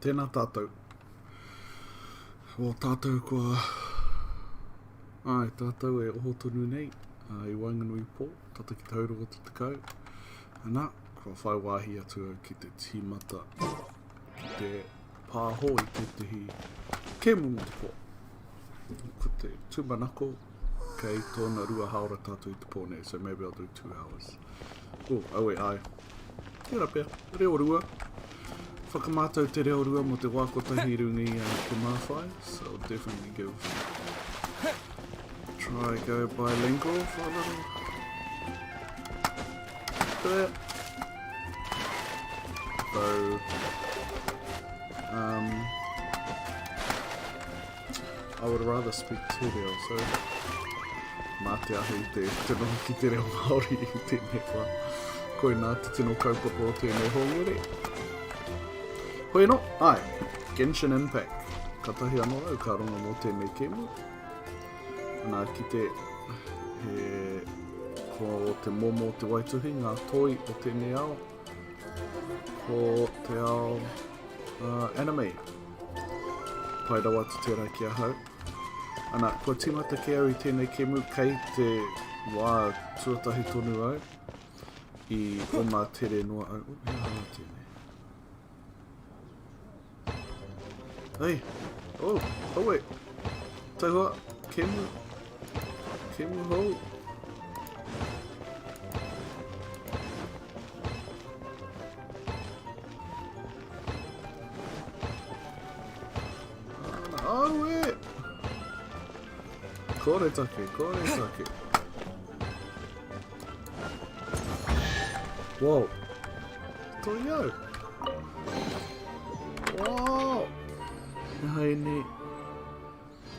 tēnā tātou. O tātou kua... Ai, tātou e oho tonu nei. I Wainganui Pō, tata ki taurua te tekau. Anā, kua whai wāhi atu au ki te tīmata, ki te pāho i te tihi kēmu mo te pō. Ko te tūmanako, kei tōna rua haora tātou i te pō nei, so maybe I'll do 2 hours. Oh, aue ai. Tēnā pēr, reo rua. Whakamātau te reo rua mo te wākotahi rungi te māwhai, so I'll definitely give... Try go bilingual for a little bit. So, I would rather speak te reo, so mā te ahi te tino ki te reo Māori i tēnei wā. Koe nā te tino kaupapa o tēnei hōngere. Hoi no, ai, Genshin Impact. Ka tahi anō au ka ronga mō tēnei kēmu. Nā ki te ko te momo te waituhi, ngā toi o tēnei ao, ko te ao anime. Pai rawa te tērā ki ahau. Ana, kua tīmata ki au i tēnei kēmu kei te wā tuatahi tonu au i o ngā tere noa au. Hea hana tēnei. Hei, oh, aue, taihua, kēmu. Kēmu hou. Aue! Kore take, kore take. Wow. Toi au. Wow! He haene.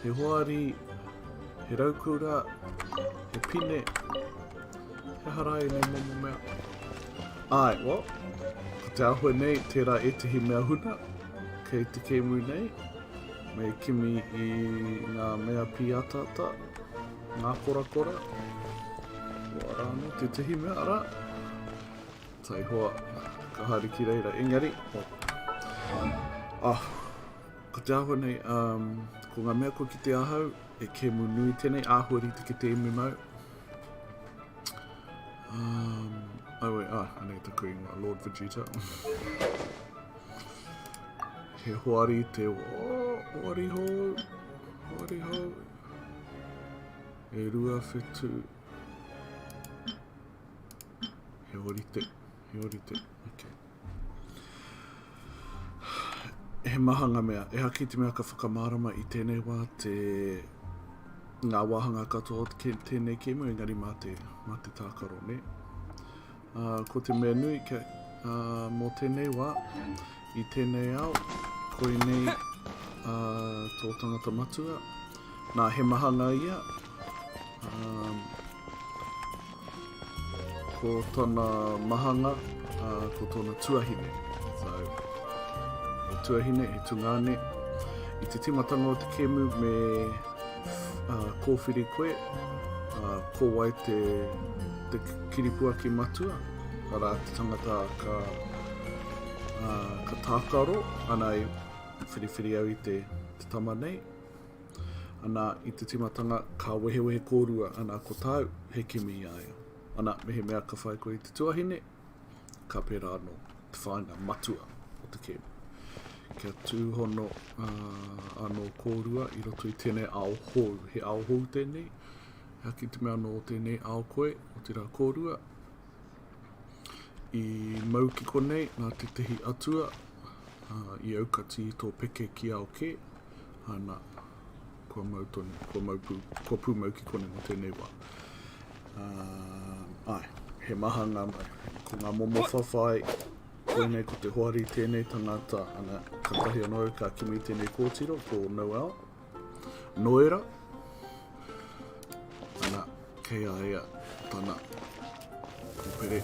He hoari. He raukura, he pine, he harai nei momo mea. Ai, what? Ko te ahua nei, tērā e tehi mea huna, kei te kēmu nei, me kimi i ngā mea piatata, ngā korakora. Warano, te tehi mea ara. Tai hoa, ka hari ki reira. Engari, ko te ahua nei, ko ngā mea ko ki te ahau, e kēmu nui tēnei, āhuari te ki te imi mau. Aue, anei te kui ngā Lord Vegeta. He hoari te hoari hou, hoari hou. E rua whetu. He horite, okay. He mahanga mea, e haki te mea ka whakamārama i tēnei wā te ngā wāhanga katoa o tēnei kēmu, engari mā te tākaro, ne? Ko te mea nui mō tēnei wā, i tēnei ao, koe nei tō tangata matua, nā he mahanga ia, ko tōna mahanga, ko tōna tuahine. So, he tuahine, he tungane, i te timatanga o te kēmu me kōwhiri koe, ko wai te kiripua ki matua, ara te tangata ka tākaro, ana i whiriwhiri au i te tama nei, ana i te timatanga ka wehewehe kōrua, ana ko tāu he kimi i aia. Ana mehe mea ka whai koe i te tuahine, ka pērā anō te whainga matua o te kēmu. Kia tūhono anō kōrua i roto i tēnei ao hou. He ao hou tēnei. Haki te mea anō o tēnei ao koe, o te rā kōrua. I mau ki konei, nā te tehi atua, i aukati i tō peke ki ao ke. Ana, kua pū mau ki konei mo tēnei wā. Ai, he mahanga mai. Ko ngā momo whawhai, koe nei ko te hoari tēnei tangata, ana ka tahi anō ka kimi tēnei kōtiro, ko Noel. Noera. Ana, kei aia, tana, ko pere.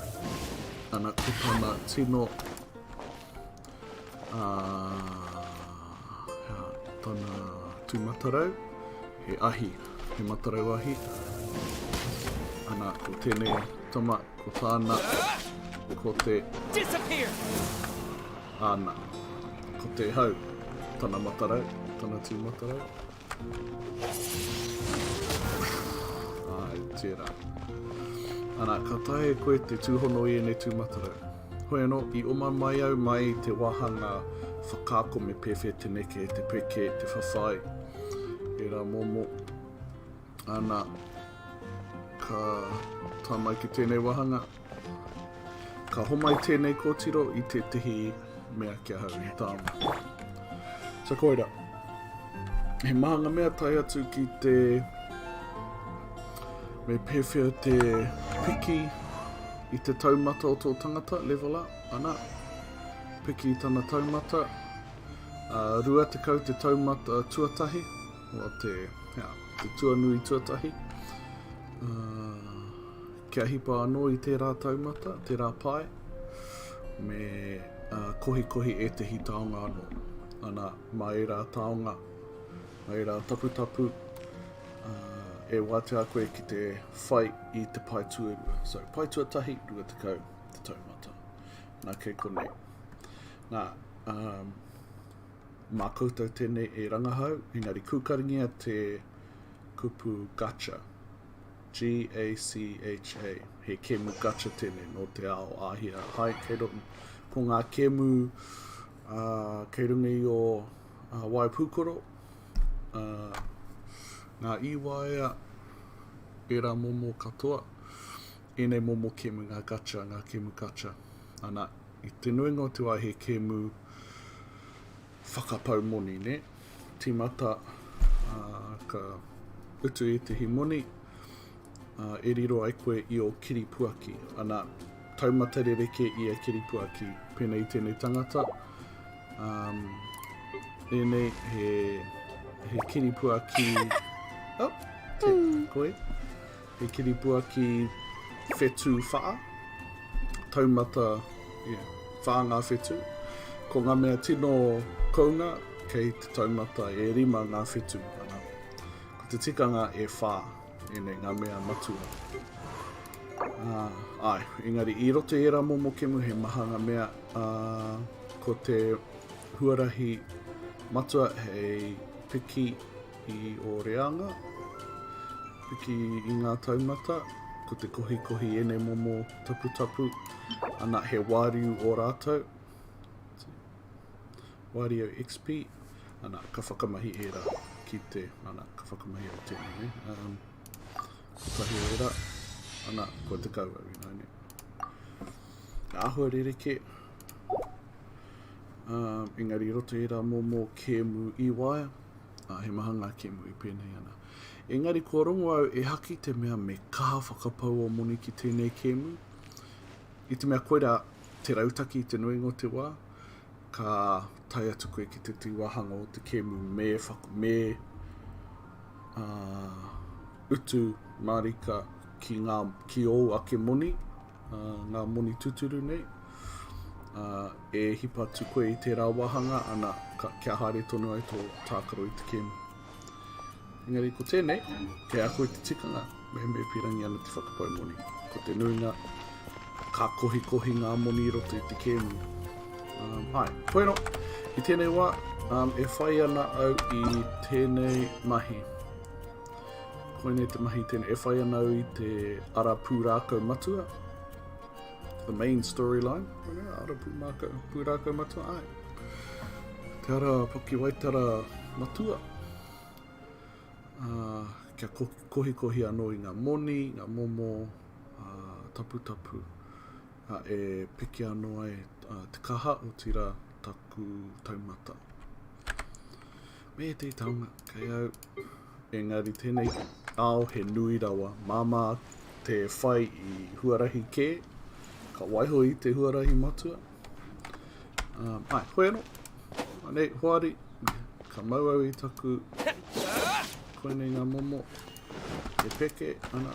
Ana, ko tana tino, tana tūmatarau, he ahi, he matarau ahi. Ana, ko tēnei tama, ko tāna, ko te... Ana, ko te hau, tana matarau, tana tū matarau. Ai, tērā. Ana, ka tae koe te tūhono i ene tū matarau. Hoi anō, I oma mai au mai te wahanga whakaako me pewhi te neke, te peke, te whawhai. E rā momo. Ana, ka tamai ki tēnei wahanga. Ka homai tēnei kōtiro I te tihi mea kia hau I tāma. So koira, he mahanga mea tai atu ki te me pewhia te piki I te taumata o tō tangata, level up, ana. Piki I tana taumata. Rua te kau te taumata tuatahi, o te tuanui tuatahi. Kia hipa anō I tērā taumata, tērā pai. Me kohi e te hi taonga anō. Ana, mai rā taonga, mai rā tapu, e wātea koe ki te whai I te pai tuarua. So, pai tuatahi, rua te kau, te taumata. Nā kei konei. Nā, mā koutou tēnei e rangahau, engari kūkaringia te kupu gacha. G-A-C-H-A. He kemu gacha tēnei no te ao āhia. Hai, kei rongo. Ko ngā kemu kei rungi o Waipūkoro. Ngā iwaia e rā momo katoa. Ēnei momo kemu ngā gacha, ngā kemu gacha. Ana, I te nuinga o te wai he kemu whakapau moni, ne? Tīmata ka utu I te hi moni. E riro ai koe I o kiripuaki. Ana, taumata rereke I a kiripuaki pēnei I tēnei tangata. Ēnei he kiripuaki... Oh, te koe. He kiripuaki whetū whaa. Taumata, whaanga whetū. Ko ngā mea tino kounga, kei te taumata e rima ngā whetū. Ana, ko te tikanga e whaa. Ēnei ngā mea matua. Ai, engari, I roto e rā momo kemu he mahanga mea ko te huarahi matua hei piki I o reanga, piki I ngā taumata, ko te kohi ene momo tapu, ana he wāriu o rātou, wārio XP, ana ka whakamahi e rā ki te, ana ka whakamahi o tēnei, ne? Tahi o era, ana, ko te kau au ina, ne? Āhua rereke, engari roto e rā momo kemu I waia, he maha ngā kemu I pēnei ana. Engari ko rongo au e haki te mea me kaha whakapau o moni ki tēnei kemu. I te mea koera te rautaki I te nuinga o te wā, ka tai atu koe ki te tiwahanga o te kemu me utu marika ki o ake moni, ngā moni tuturu nei. E hipa atu koe I tērā wahanga, ana kia haere tonu ai tō tākaro I te kemu. Engari ko tēnei, kei a koe te tikanga, me pirangi ana te whakapau moni. Ko te nuinga, ka kohi ngā moni roto I te kemu. Ai, koe no, I tēnei wā, e whai ana au I tēnei mahi. Koe nei te mahi tēnei, e whai ana au I te ara pūrākau matua. The main storyline, ara pūrākau matua, ai. Te ara poki waitara matua. Kia kohi anō I ngā moni, ngā momo, tapu. E piki anō ai te kaha o tira taku taumata. Me te taunga, kei au, engari tēnei ao he nui rawa. Māmā te whai I huarahi kē, ka waiho I te huarahi matua. Ai, hoi anō. Anei, hoari, ka mau au I taku koenei ngā momo, e peke, ana.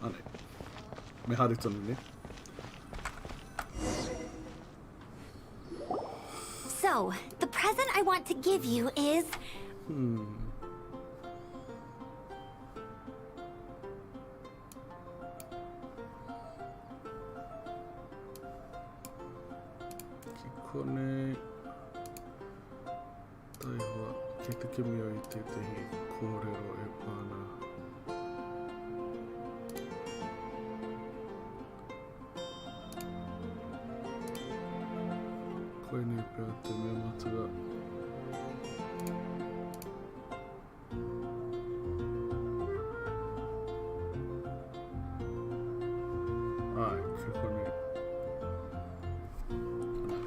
Anei, me haere tonu, ne? So, the present I want to give you is... kone tai hoa ke te kimi o I tētahi kōrero e pāna. Koe nei pēr te mea matua. Ai, ke kone.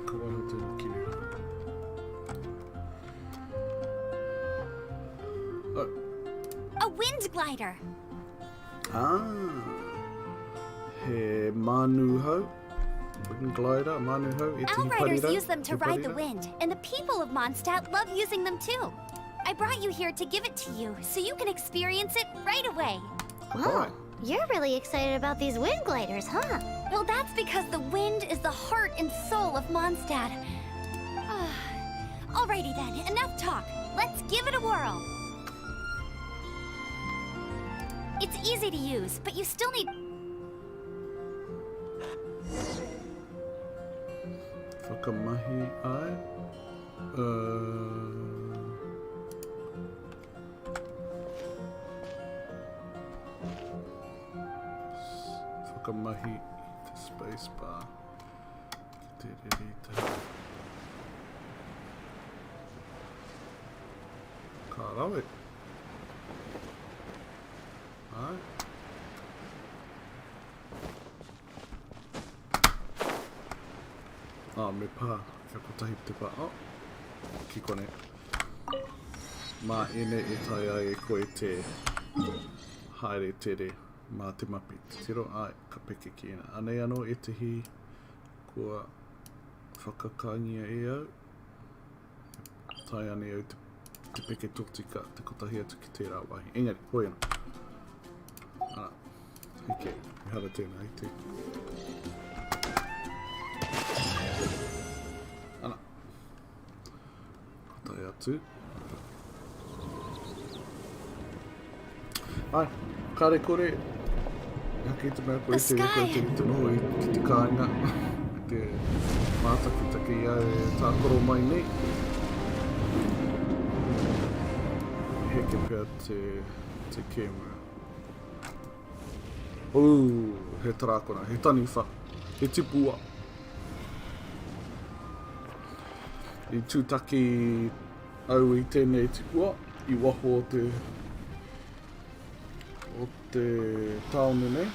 Ka waho tēnā kiri. A wind glider. Ah, he manu hau. Wind glider, manu hau. E te Outriders hiparira, use them to te ride the parira. wind, and the people of Mondstadt love using them too. I brought you here to give it to you, so you can experience it right away. Wow, Right. you're really excited about these wind gliders, huh? Well, that's because the wind is the heart and soul of Mondstadt. Alrighty then, enough talk. Let's give it a whirl. It's easy to use, but you still need... Whakamahi ai. Whakamahi I te space bar. Ki te rerita. Ka rawe. Ai. Me pā. Kia kotahi te pā. Ki kone. Mā ene e tai ai e koe te haere tere mā te mapi. Te tiro ai ka peke ki ena. Anei anō e te hi kua whakakangia e au. Tai ane au te peke totika te kotahi atu ki tērā wahi. Engari, hoi ana. Hike, I hara tēnā i te. Ana. Kotahi atu. Ai, kare kore. Hake te mea koe The te reko sky. te noho ki te kāinga. Te mātaki take ia e tākoro mai nei. Heke pia te camera. He tarakona, he taniwha, he tipua. I tūtaki au I tēnei tipua, I waho o te taone nei.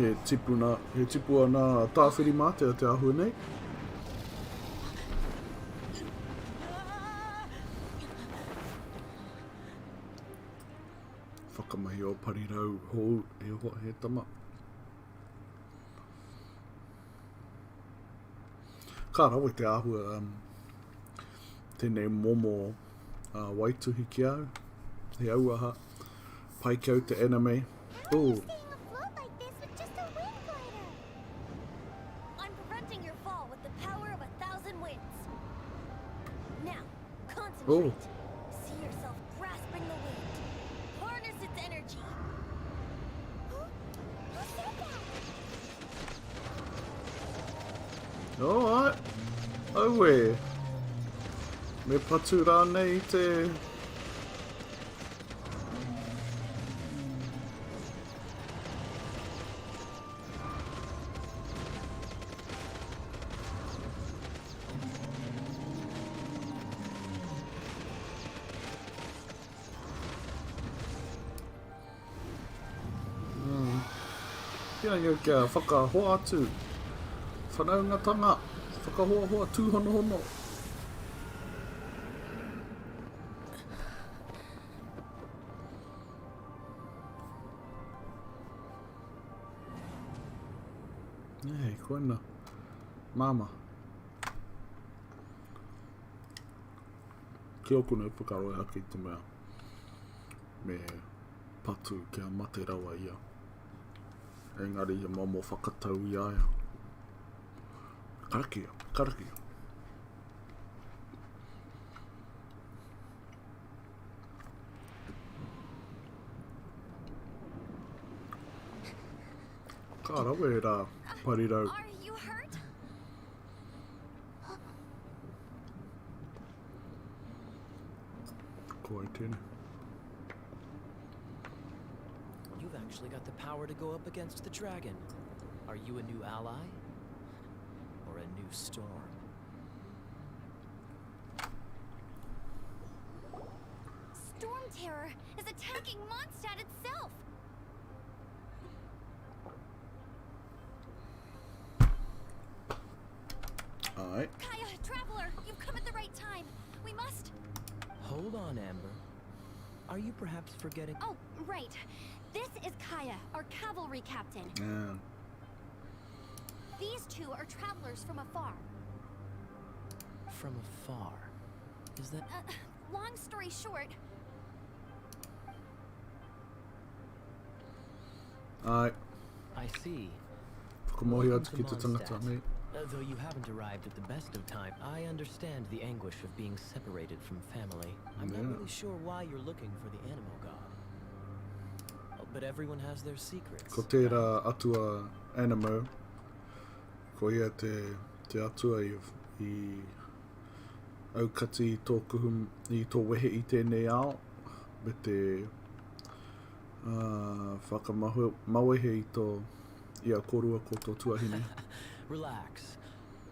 He tipua nā tāwhiri mātea te ahua nei. Whakamahi o parirau hou e hoa he tama. Ka rawe te ahua tēnei momo waituhi ki au. He auaha. Pai ki au te anime. Staying afloat like this with just a wind glider. I'm preventing your fall with the power of 1,000 winds. Now, concentrate. See yourself grasping the wind. Harness its energy. Who said that? Alright. Aue. Me patu rānei I te... Kia ngai kia whakahoa atu. Whanaungatanga. Whakahoa tūhono. Hei, koina. Mama. Ke okuna upakaro e haki te mea. Me patu kia mate rawa ia. Engari ia mamo whakatau I aia. Karakia. Ka rawe rā, Parirau. Are you hurt? Ko ai tēnei. You've actually got the power to go up against the dragon. Are you a new ally? Or a new storm? Storm Terror is attacking Mondstadt itself. Ai. Kaya, Traveler, you've come at the right time. We must... Hold on, Amber. Are you perhaps forgetting? Oh, right. This is Kaya, our cavalry captain. Nā. These two are travelers from afar. From afar. Is that... Long story short, Ai. I see. Whakamohi Welcome atu to ki te tangata Mondstadt. nei. Though you haven't arrived at the best of time, I understand the anguish of being separated from family. I'm Yeah. not really sure why you're looking for the animal god. Oh, but everyone has their secrets. Ko tērā atua Animo, ko ia te atua i aukati i tō kuhum, i tō wehe i tēnei ao, me te whakamauehe i tō ia korua ko tō tuahine. Relax.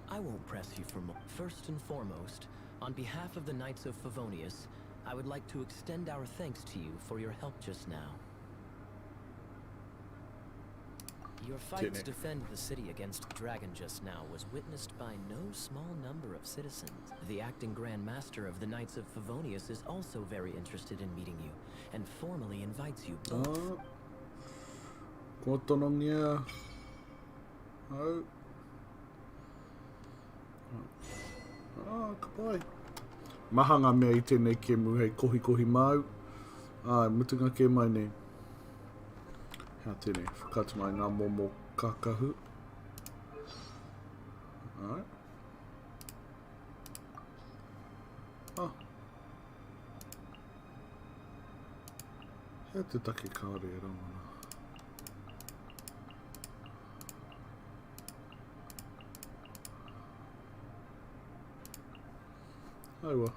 I won't press you for more. First and foremost, on behalf of the Knights of Favonius, I would like to extend our thanks to you for your help just now. Your fight to Tiene. defend the city against the dragon just now was witnessed by no small number of citizens. The acting Grand Master of the Knights of Favonius is also very interested in meeting you, and formally invites you both. Ko tonongia. Au. Ka pai. Mahanga mea I tēnei kemu hei kohi mau. Mutunga ke mai nei. Hea tēnei, whakatu mai ngā momo kakahu. Ai. Hea te take kāre e rangana. Aiwa.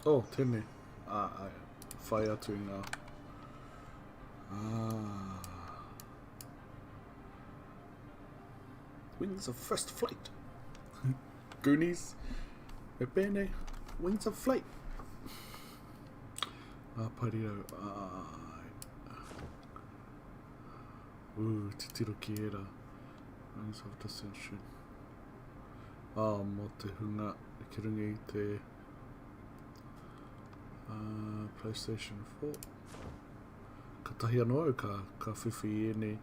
Oh, tēnei. Ai. Whai atu I ngā. Wings of First Flight. Goonies. E pēnei. Wings of Flight. Parirau. Te tiro ki era. Wings of Dissension. Mo te hunga. Ki runga I te PlayStation 4. Ka tahi anō au ka whiwhi I nei.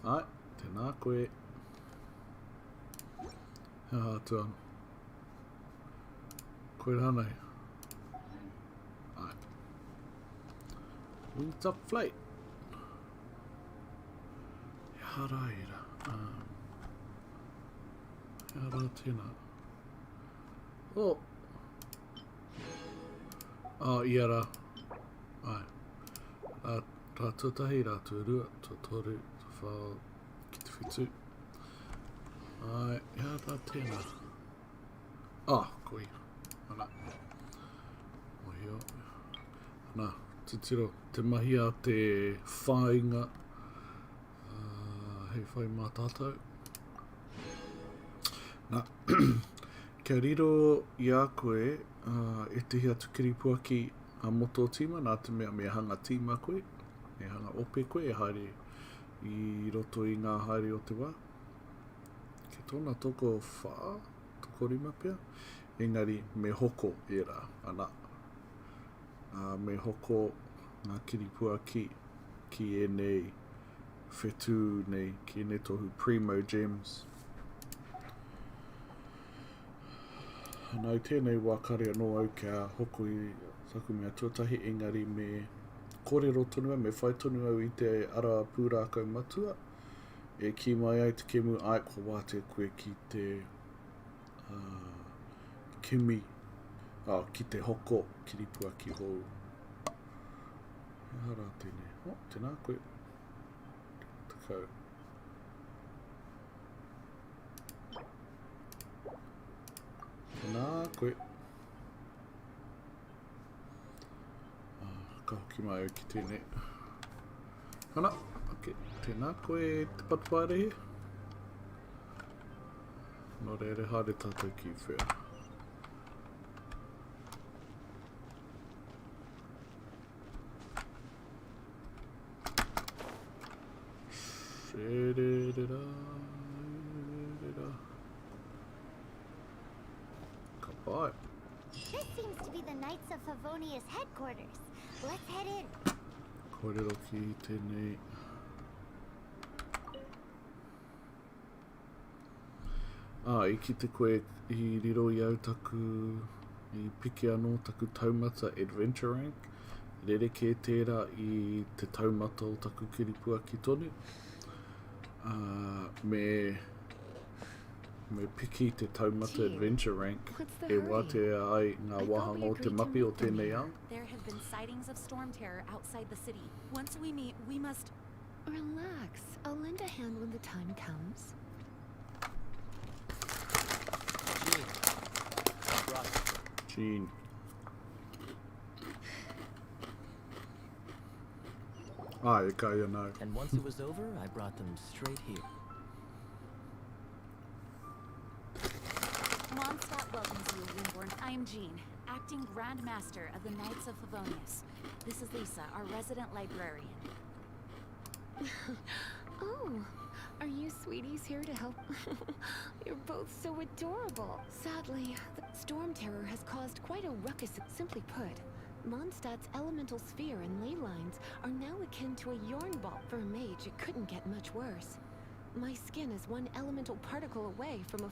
Ai, tēnā koe. Hea tuan. Koe rānei. Ai. Wings of Flight. Hea rā ira. Hea rā tēnā. Oh. Ia rā. Ai. Rā tūtahi, rā tūrua, tō toru, tō whao, ki te whitu. Ai, ia rā tēnā. Koi. Ana. Mohio. Ana, titiro, te mahi a te whāinga. Hei whai mā tātou. Nā, kia riro I a koe, e te hea tukiripuaki a moto tīma, nā te mea hanga tīma koe, me hanga ope koe, e haere I roto I ngā haere o te wā. Ke tōna toko wha, toko rima pia, engari me hoko e rā, ana. Me hoko ngā kiripuaki ki e nei whetū nei, ki e nei tohu Primo Gems. Nau tēnei wākare anō au kia hoko I taku mea tuatahi engari me kōrero tonu au, me whai tonu au I te ara pūrākau matua. E ki mai ai te kemu ai ko wāte koe ki te Kimi Ki te hoko, kiripua ki hou. He hara tēnei. Tēnā koe. Tekau. Tēnā koe. Ka hoki mai au ki tēnei. Hana, ok. Tēnā koe te patuparehe. Nō reire haere tātou ki whea. Kapai. This seems to be the Knights of Favonius headquarters. Let's head in. Kōrero ki tēnei. I ki te koe I riro I au taku I piki anō taku taumata Adventure Rank. Rereke tērā I te taumata o taku kiripua ki tonu. Me piki te taumata Adventure Rank. E wate ai ngā wahanga o te mapi o tēnei ao. There have been sightings of storm terror outside the city. Once we meet, we must... Relax. I'll lend a hand when the time comes. Jean. E kai anau. And once it was over, I brought them straight here. Mondstadt welcomes you, Windborn. I am Jean, acting Grand Master of the Knights of Favonius. This is Lisa, our resident librarian. Oh, are you sweeties here to help? You're both so adorable. Sadly, the storm terror has caused quite a ruckus. Simply put, Mondstadt's elemental sphere and ley lines are now akin to a yarn ball. For a mage, it couldn't get much worse. My skin is one elemental particle away from a...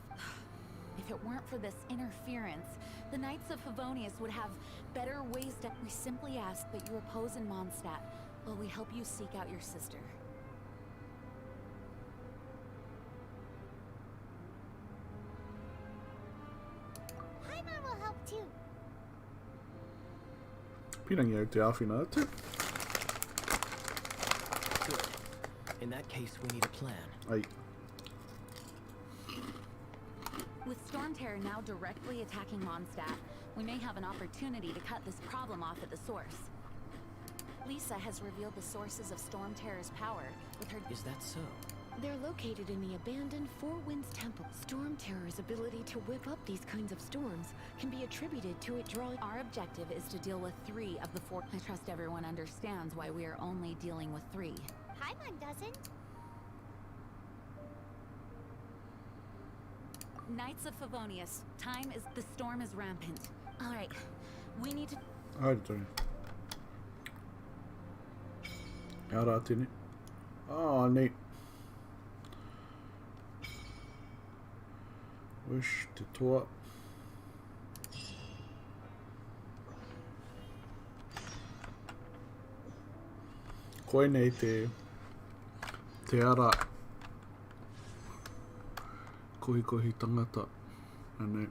If it weren't for this interference, the Knights of Favonius would have better ways to... We simply ask that you repose in Mondstadt while we help you seek out your sister. Paimon will help too. Pirangi au te āwhina atu. Good. In that case, we need a plan. Ai. With storm terror now directly attacking Mondstadt, we may have an opportunity to cut this problem off at the source. Lisa has revealed the sources of storm terror's power with her... Is that so? They're located in the abandoned Four Winds Temple. Storm Terror's ability to whip up these kinds of storms can be attributed to it drawing... Our objective is to deal with 3 of the 4... I trust everyone understands why we are only dealing with 3. Paimon doesn't. Knights of Favonius, time is... The storm is rampant. Alright, we need to... Haere tonu. Kia rā tēnei. Neat. Wish te toa. Koe nei te ara kohi tangata. Anei.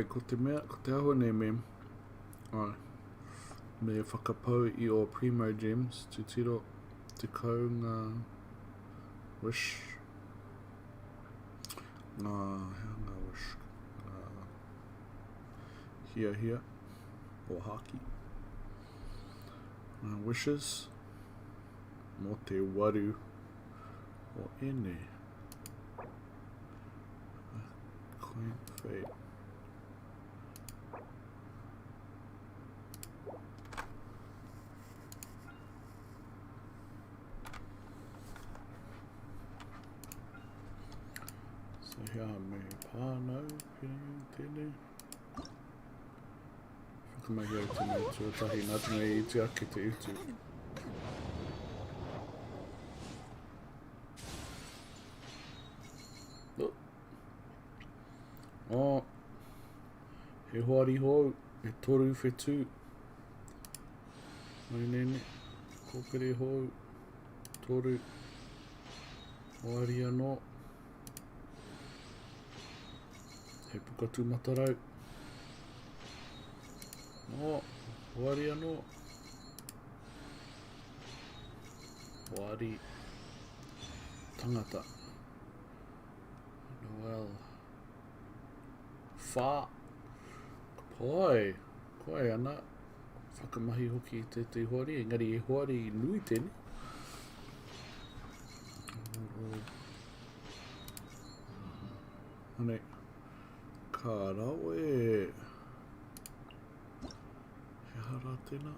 Ko te mea, ko te ahua nei me, me whakapau I o Primo Gems, tu tiro te kau ngā wish, ngā wish, hia, o haki, ngā wishes, mo te waru o ene, quaint fate. Hea me pānau, tēnei. whakamahi au tēnei tuatahi nā tēnei I te ake te utu. Oh. He hoari hou, he toru whetū. Mai nene, kōpere hou, toru, hoari anō. He pukatu matarau. Oh, hoari anō. Hoari tangata. Noel. Whā. Pai. Koe ana. Whakamahi hoki I te hoari. Engari e hoari nui tēne. Ane. Ka rawe. He hara tēnā.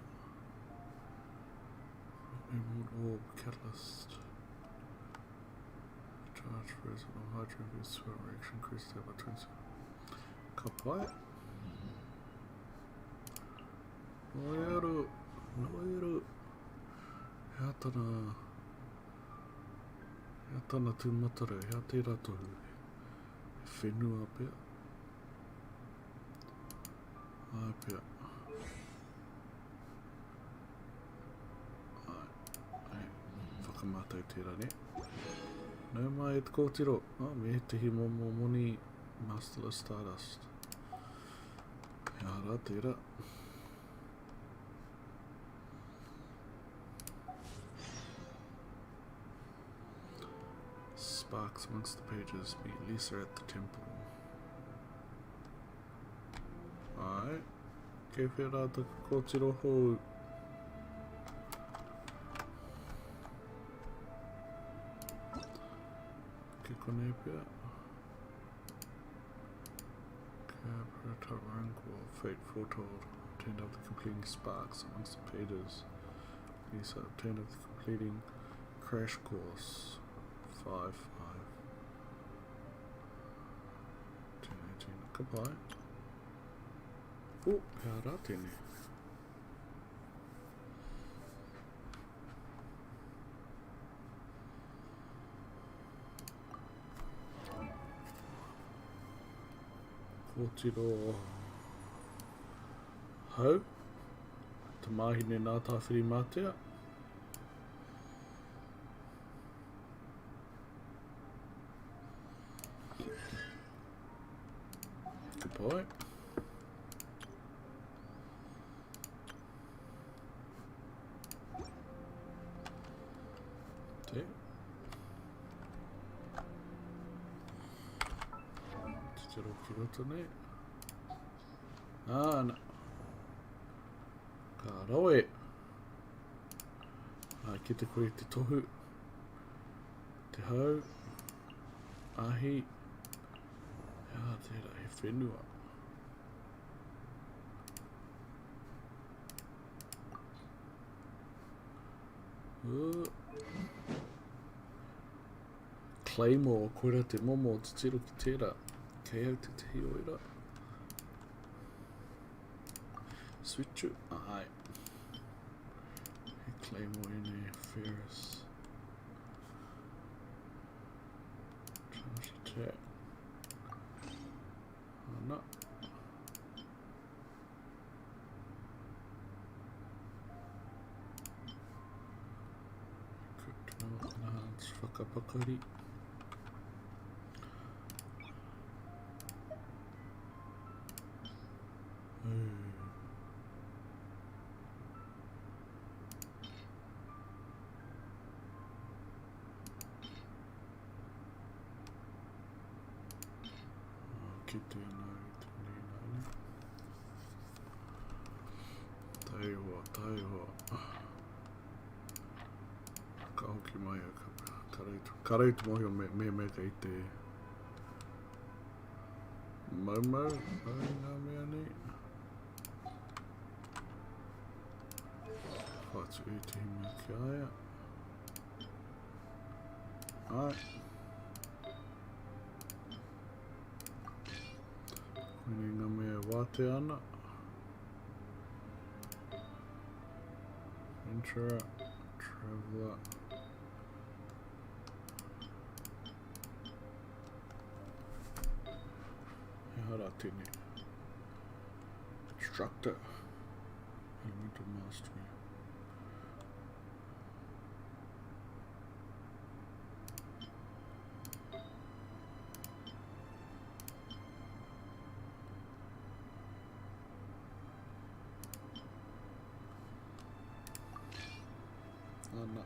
Emerald Orb Catalyst. Charge Resident Hydro Visual Reaction Increase by 20. Ka pai. Noeru. Noeru. Hea tana tūmatara. Hea tērā tohu. He whenua pia. Ai pia. Ai. Whakamātau tērā ne. Nau mai e te kōtiro. Me he tehi momo moni Masterless Stardust. Hea hara tērā. Sparks amongst the pages. Meet Lisa at the temple. Alright. Kei whera te kōtiro hou. Ke konei pia. Cabrita Rancor. Fate foretold. Obtained after completing Sparks amongst the pages. Lisa obtained after completing Crash Course. 5. 1018. Goodbye. Oh, hea rā tēne. Kōtiro hau. Te mahine nā tāwhiri mātea. Goodbye. Te. Te roki roto nei. Ana. Ka rawe. Ai ki te koe te tohu. Te hau. Ahi. Hea tērā he whenua. Claymore, koera te momo o te tiro ki tērā. Kei au te tehi oira. Switchu, ai. He Claymore ene, Ferris. Charge attack. Ana. Crypto enhance whakapakari. Ki tēnei, tēnei. Tai hoa. Ka hoki mai au ka reitu mohi o me kei te maumau, ai ngā mea nei. Whātu e te hima ki aia. Ai. Koine ngā mea wāte ana. Adventurer, Traveler. Hara tēne. Instructor. Elemental Mastery. Ana.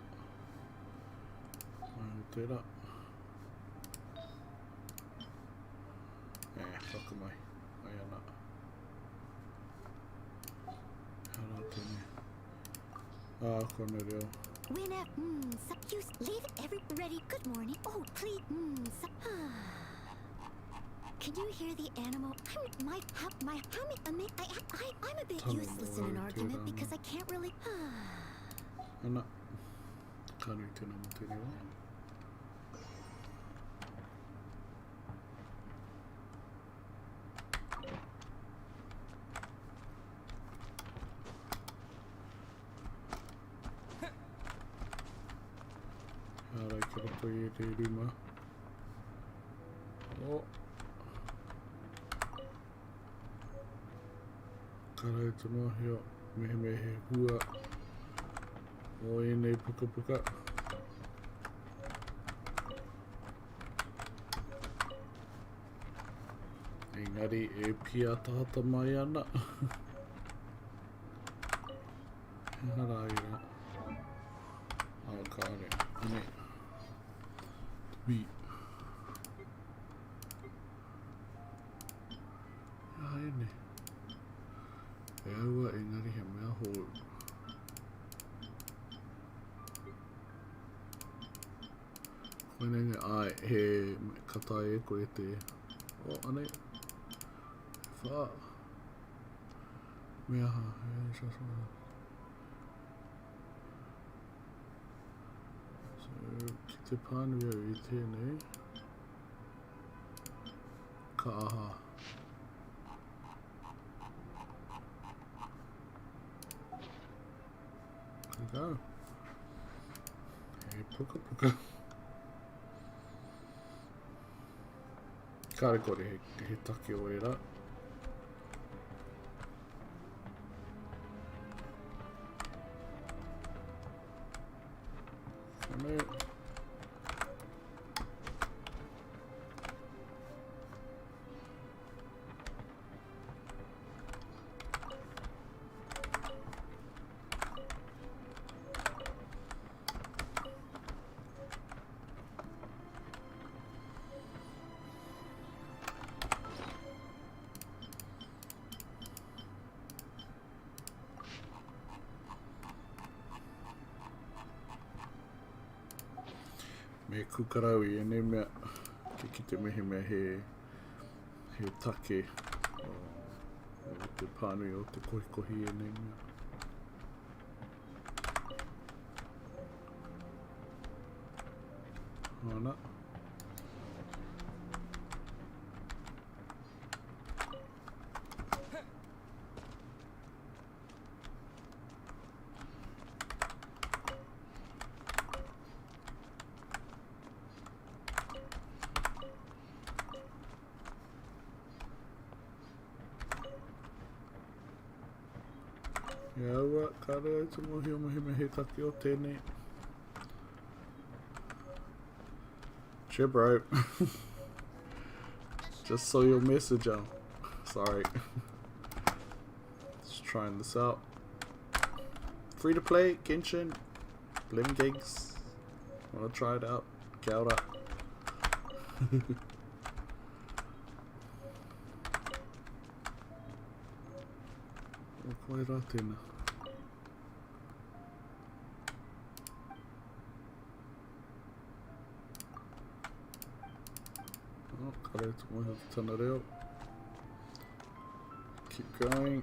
Ai tērā. Whakamai. Ai ana. Hara tēne. Kone reo. Winner, you leave every ready. Good morning. Oh, please, Can you hear the animal? I'm a bit useless in an argument because I can't really. Ana. Kānui tēnā mo te reo. Harai ka roto I te rima. O. Karai tono heo. Mehe hua. O enei puka puka. Engari e pia tahata mai ana. Hara ira. Kāre. Ane. Tui. Ia ene. E aua engari he mea hou. Koinenge ai he katai e koe te. O ane. Wha. Mea ha. E shasana. So, ki te pānui au I tēnei. Ka aha. There we go. He puka puka. Kāre kore he take o era. Ane. Me kukarau I ene mea ki te mehe mea he take o te pānui o te kohikohi ene mea. Ana. Ia ua, kāre ai te mohi o mehe he take o tēnei. Sure, bro. Just saw your message out. Sorry. Just trying this out. Free to play, Genshin. 11 gigs. Wanna try it out? Kia ora. O koe rā tēnā. Oh, kāre tu mohi o te tana reo. Keep going.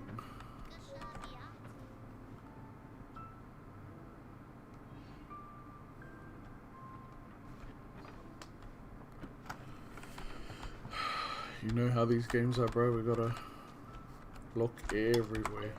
You know how these games are, bro. We gotta look everywhere.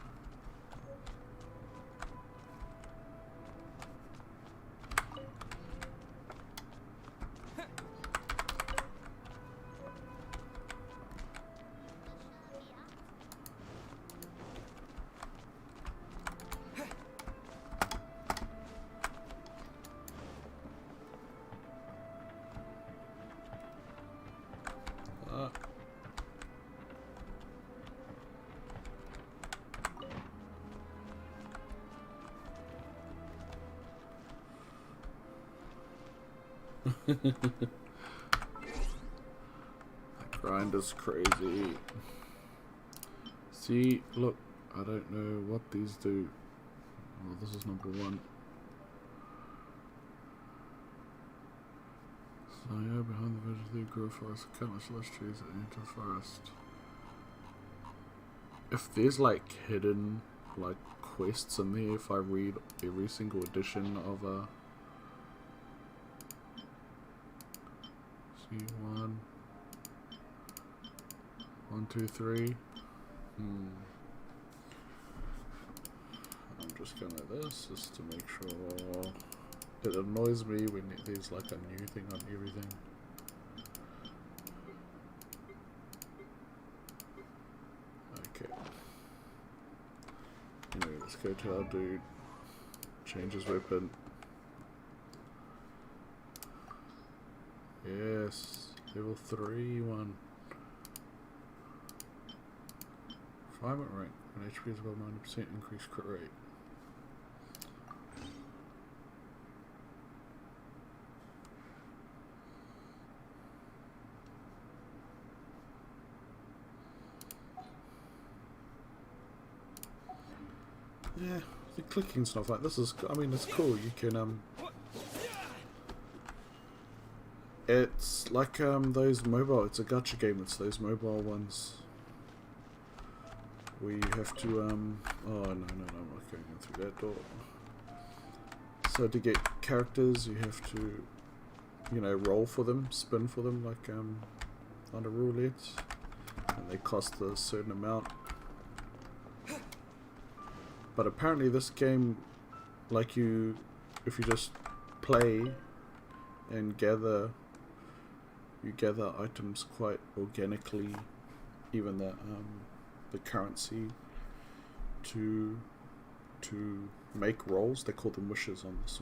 That grind is crazy. See, look, I don't know what these do. Oh, this is number 1. So yeah, behind the vegetative growth forest, countless lush trees that enter the forest. If there's like hidden like quests in there, if I read every single edition of see 1, 2, 3. I'm just gonna this just to make sure. It annoys me when there's like a new thing on everything. Okay. Anyway, let's go to our dude. Change his weapon. Yes. Level 3 one. Refinement rank. When HP is above 90% increase crit rate. Yeah, the clicking stuff like this is, I mean, it's cool. You can, it's like, those mobile, it's a gacha game, it's those mobile ones. Where you have to, oh, no, I'm not going through that door. So to get characters, you have to, you know, roll for them, spin for them, like, on a roulette. And they cost a certain amount. But apparently this game, like if you just play and gather, you gather items quite organically, even the currency to make rolls. They call them wishes on this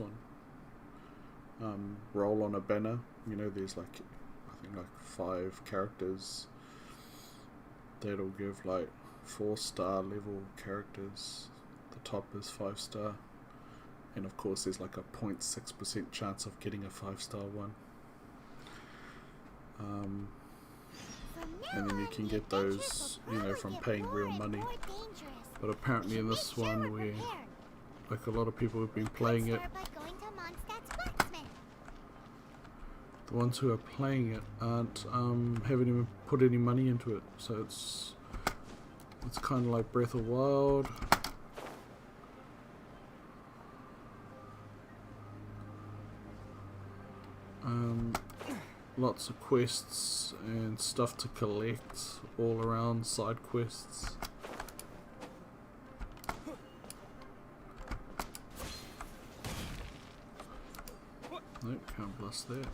one. Roll on a banner. You know, there's like, I think like 5 characters. That'll give like 4-star level characters. The top is 5-star, and of course there's like a 0.6% chance of getting a 5-star one. And then you can get those, you know, from paying real money. But apparently in this one, where like a lot of people have been playing it, the ones who are playing it aren't haven't even put any money into it. So it's kind of like Breath of Wild. Lots of quests and stuff to collect all around, side quests. Nope, can't blast that.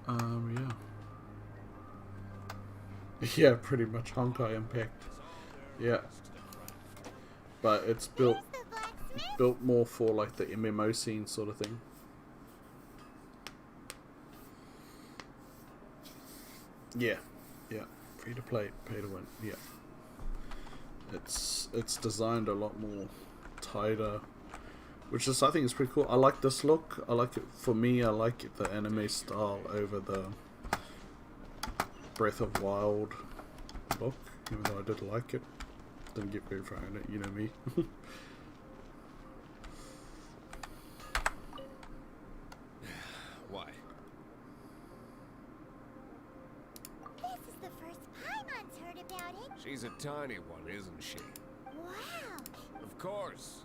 Yeah. Yeah, pretty much Honkai Impact. Yeah. But it's built more for like the MMO scene sort of thing. Yeah, yeah, free to play, pay to win. Yeah, it's designed a lot more tighter, which is, I think, is pretty cool. I like this look. I like it. For me, I like it, the anime style over the Breath of Wild look. Even though I did like it, didn't get very far in it. You know me. Why? She's a tiny one, isn't she? Wow. Of course.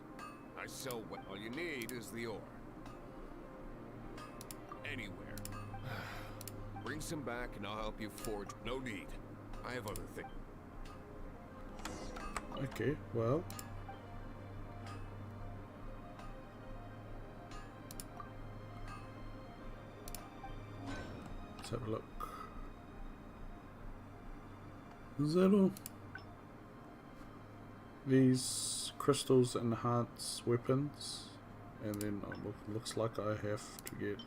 I sell what all you need is the ore. Anywhere. Bring some back and I'll help you forge. No need. I have other things. Okay, well. Let's have a look. Is that all? These crystals enhance weapons, and then looks like I have to get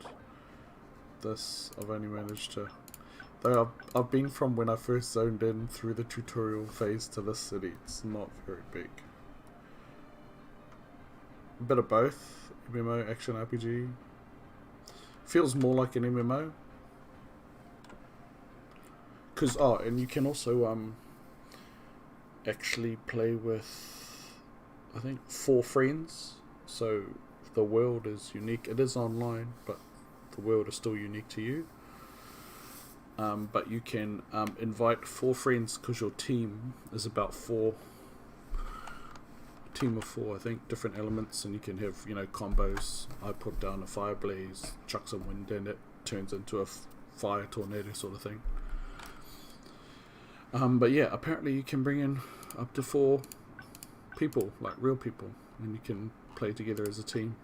this. I've only managed to, though I've been from when I first zoned in through the tutorial phase to this city. It's not very big. a bit of both. MMO, action RPG. Feels more like an MMO. Cause and you can also actually play with, I think, 4 friends. So the world is unique. It is online, but the world is still unique to you. But you can invite 4 friends because your team is about 4. Team of 4, I think, different elements, and you can have, you know, combos. I put down a fire blaze, chuck some wind in it, turns into a fire tornado sort of thing. But yeah, apparently you can bring in up to 4 people, like real people, and you can play together as a team.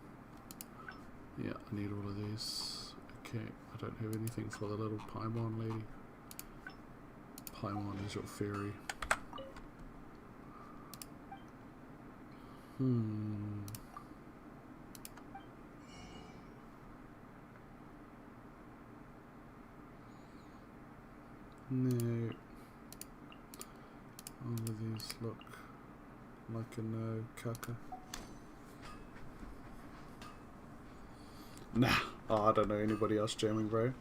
Yeah, I need all of these. Okay, I don't have anything for the little Paimon lady. Paimon is your fairy. No. All of these look like a no, Kaka. Nah, I don't know anybody else jamming, bro.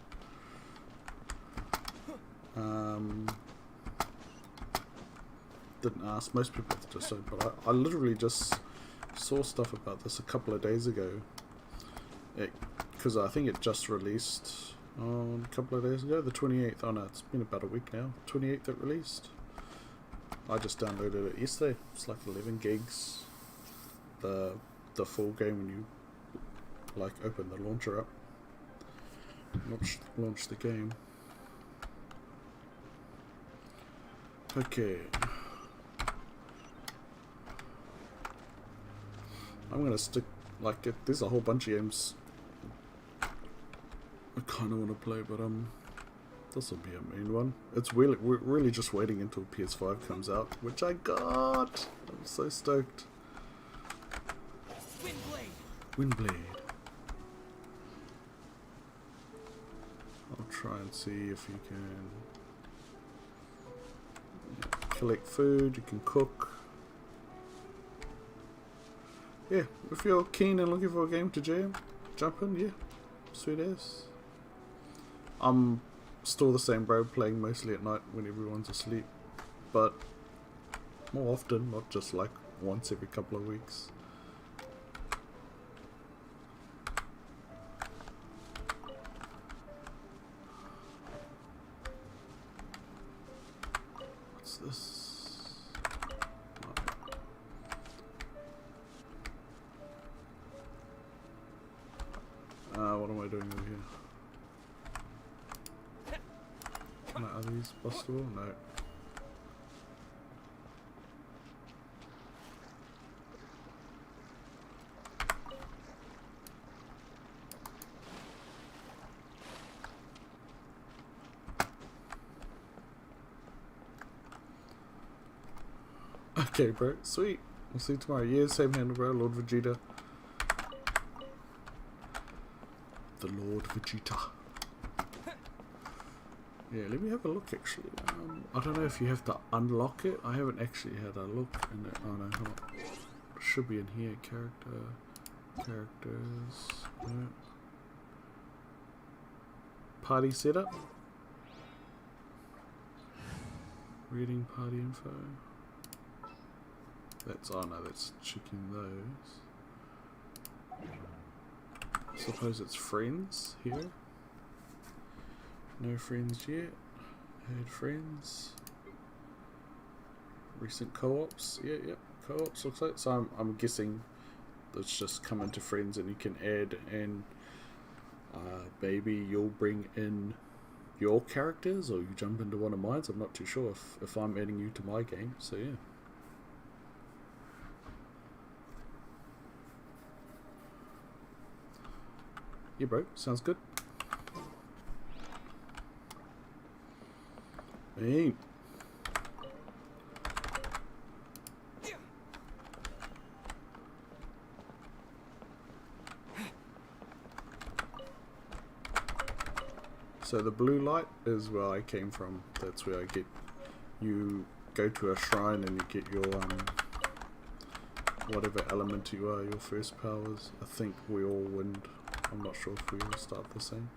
Didn't ask. Most people just don't, but I literally just saw stuff about this a couple of days ago. Because I think it just released a couple of days ago, the 28th. Oh no, it's been about a week now. 28th it released. I just downloaded it yesterday. It's like 11 gigs. The full game when you like open the launcher up. Launch the game. Okay. I'm gonna stick, like, there's a whole bunch of games I kinda wanna play, but this will be a main one. We're really just waiting until PS5 comes out, which I got! I'm so stoked. Windblade. I'll try and see if you can collect food, you can cook. Yeah, if you're keen and looking for a game to jump in, yeah, sweet as. I'm still the same, bro, playing mostly at night when everyone's asleep, but more often, not just like once every couple of weeks. What's this? What am I doing over here? Are these bustable? No. Okay, bro. Sweet. We'll see you tomorrow. Yeah, same handle, bro. Lord Vegeta. The Lord Vegeta. Yeah, let me have a look actually. I don't know if you have to unlock it. I haven't actually had a look in it. Oh no, hold on. Should be in here. Characters. No. Party setup. Reading party info. Oh no, that's checking those. Suppose it's friends here. No friends yet. Add friends. Recent co-ops. Yeah, co-ops looks like. So I'm guessing it's just come into friends and you can add, and maybe you'll bring in your characters or you jump into one of mine. So I'm not too sure if I'm adding you to my game. So yeah. Yeah, bro. Sounds good. Hey. So the blue light is where I came from. That's where I get. You go to a shrine and you get your whatever element you are, your first powers. I think we all wind. I'm not sure if we all start the same.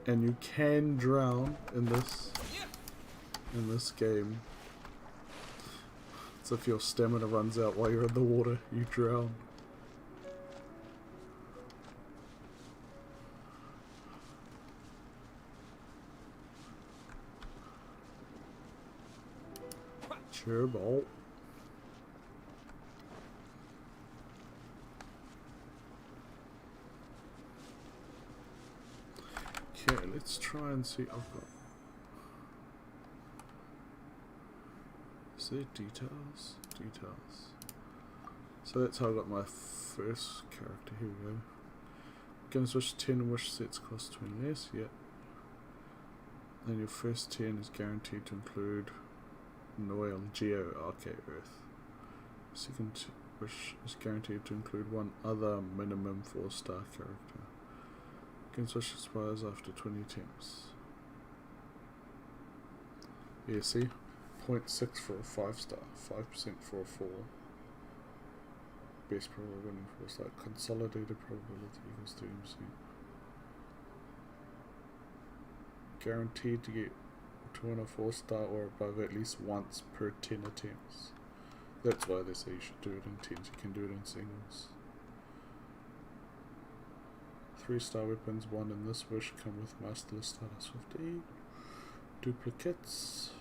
And you can drown in this game. So if your stamina runs out while you're in the water, you drown. Cheerball. Okay, let's try and see. I've got. Is there details? Details. So that's how I got my first character. Here we go. Games wish 10 wish sets cost 20 less. Yep. Then your first 10 is guaranteed to include Noel Geo Arcade Earth. Second wish is guaranteed to include one other minimum 4-star character. Games wish expires after 20 attempts. Yeah, see? 0.6 for a 5-star, 5% for a 4. Best probable winning 4-star. Consolidated probability equals 30%. Guaranteed to get to win a 4-star or above at least once per 10 attempts. That's why they say you should do it in 10s. You can do it in singles. 3-star weapons, 1 in this wish, come with Masterless status 50. Duplicates.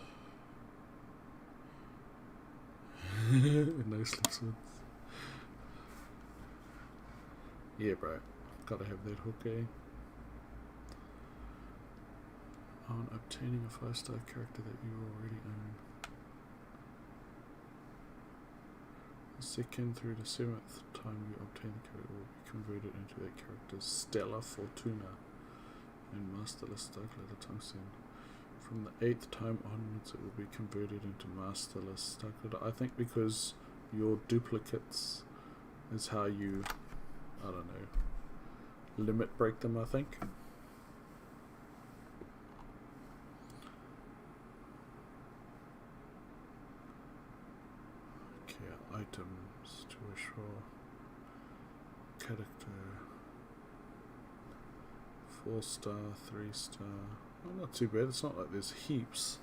No slips ones. Yeah, bro. Gotta have that hook, eh? On obtaining a 5-star character that you already own. The second through the 7th time you obtain the character will be converted into that character's Stellar Fortuna and Masterless Starkletter Tungsten. From the 8th time onwards it will be converted into Masterless Starkletter. I think because your duplicates is how you, I don't know, limit break them, I think. Items to assure character 4-star, 3-star. Well, not too bad. It's not like there's heaps,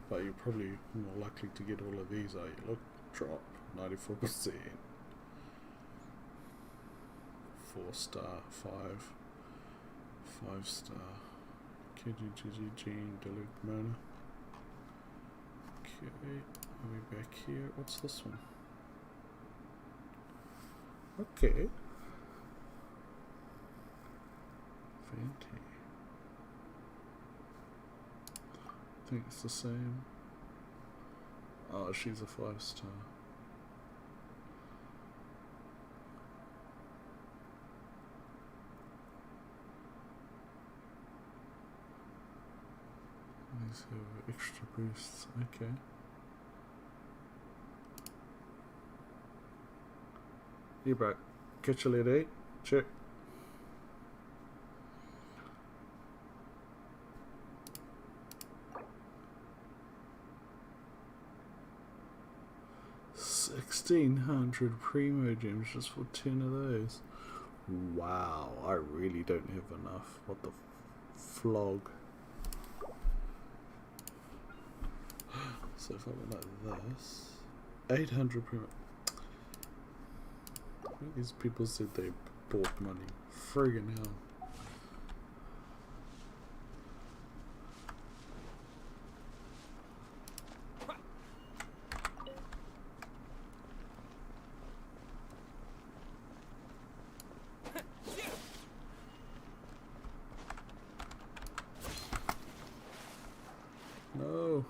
but you're probably more likely to get all of these, are you? Look, drop 94%, 4-star, 5-star. KGGG, Deluxe Mona. Okay, are we back here? What's this one? Okay. Fancy. I think it's the same. Oh, she's a 5-star. These have extra boosts. Okay. You back. Catch you later, eh? Check. $1,600 Primo Gems just for 10 of those. Wow, I really don't have enough. What the flog. So if I went like this, 800 Primo. These people said they bought money. Friggin' hell. No.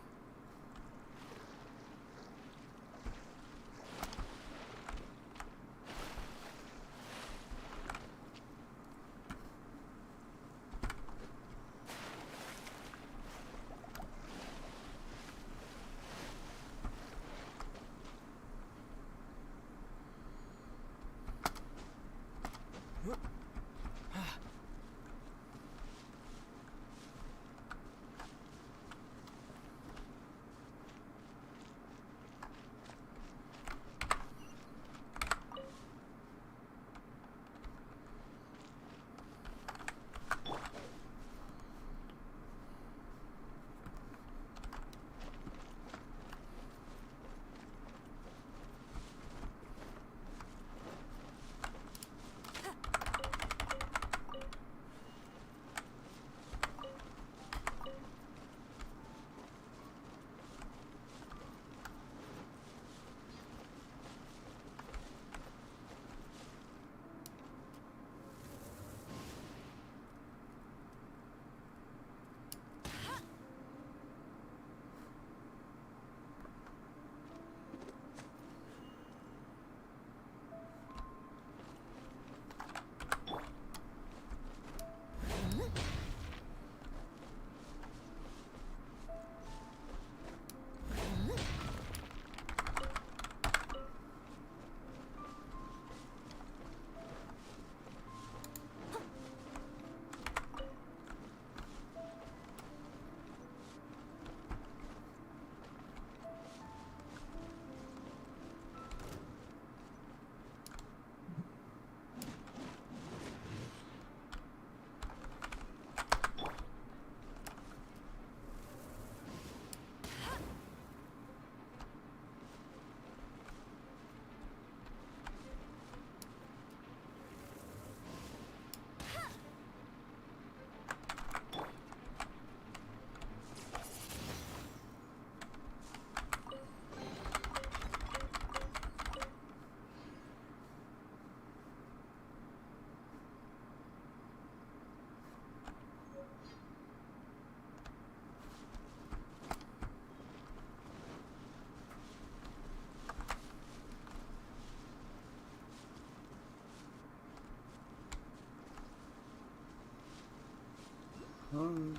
Oh.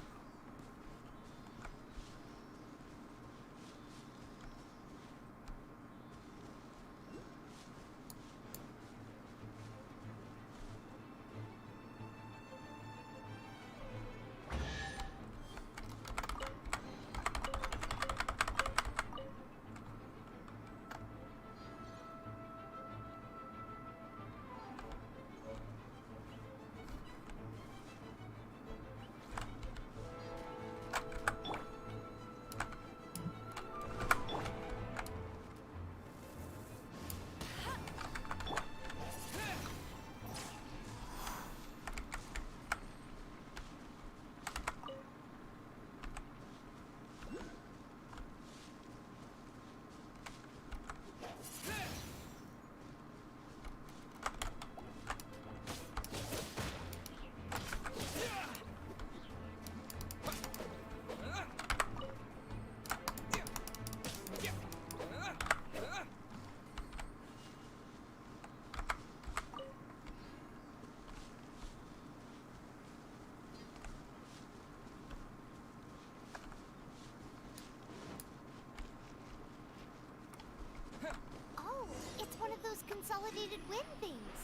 Oh, it's one of those consolidated wind things.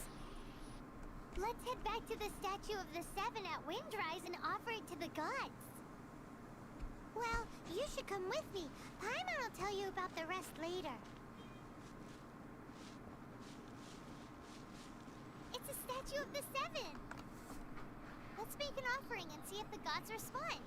Let's head back to the statue of the Seven at Windrise and offer it to the gods. Well, you should come with me. Paimon will tell you about the rest later. It's a statue of the Seven. Let's make an offering and see if the gods respond.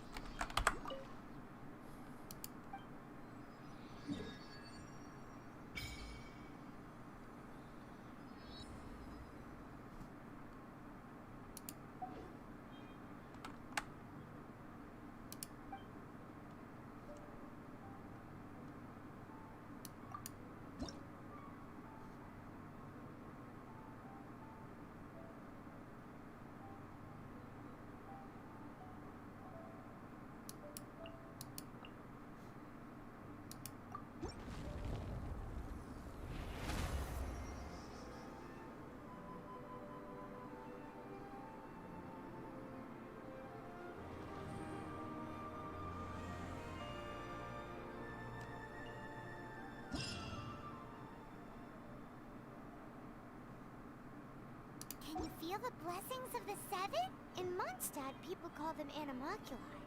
Can you feel the blessings of the Seven? In Mondstadt, people call them animalculi.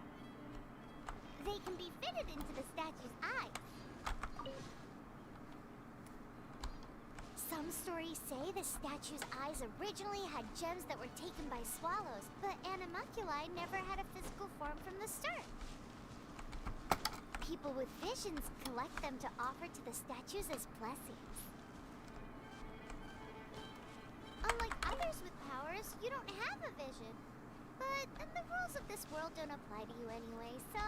They can be fitted into the statue's eyes. Some stories say the statue's eyes originally had gems that were taken by swallows, but animalculi never had a physical form from the start. People with visions collect them to offer to the statues as blessings. Unlike others with powers, you don't have a vision. But the rules of this world don't apply to you anyway, so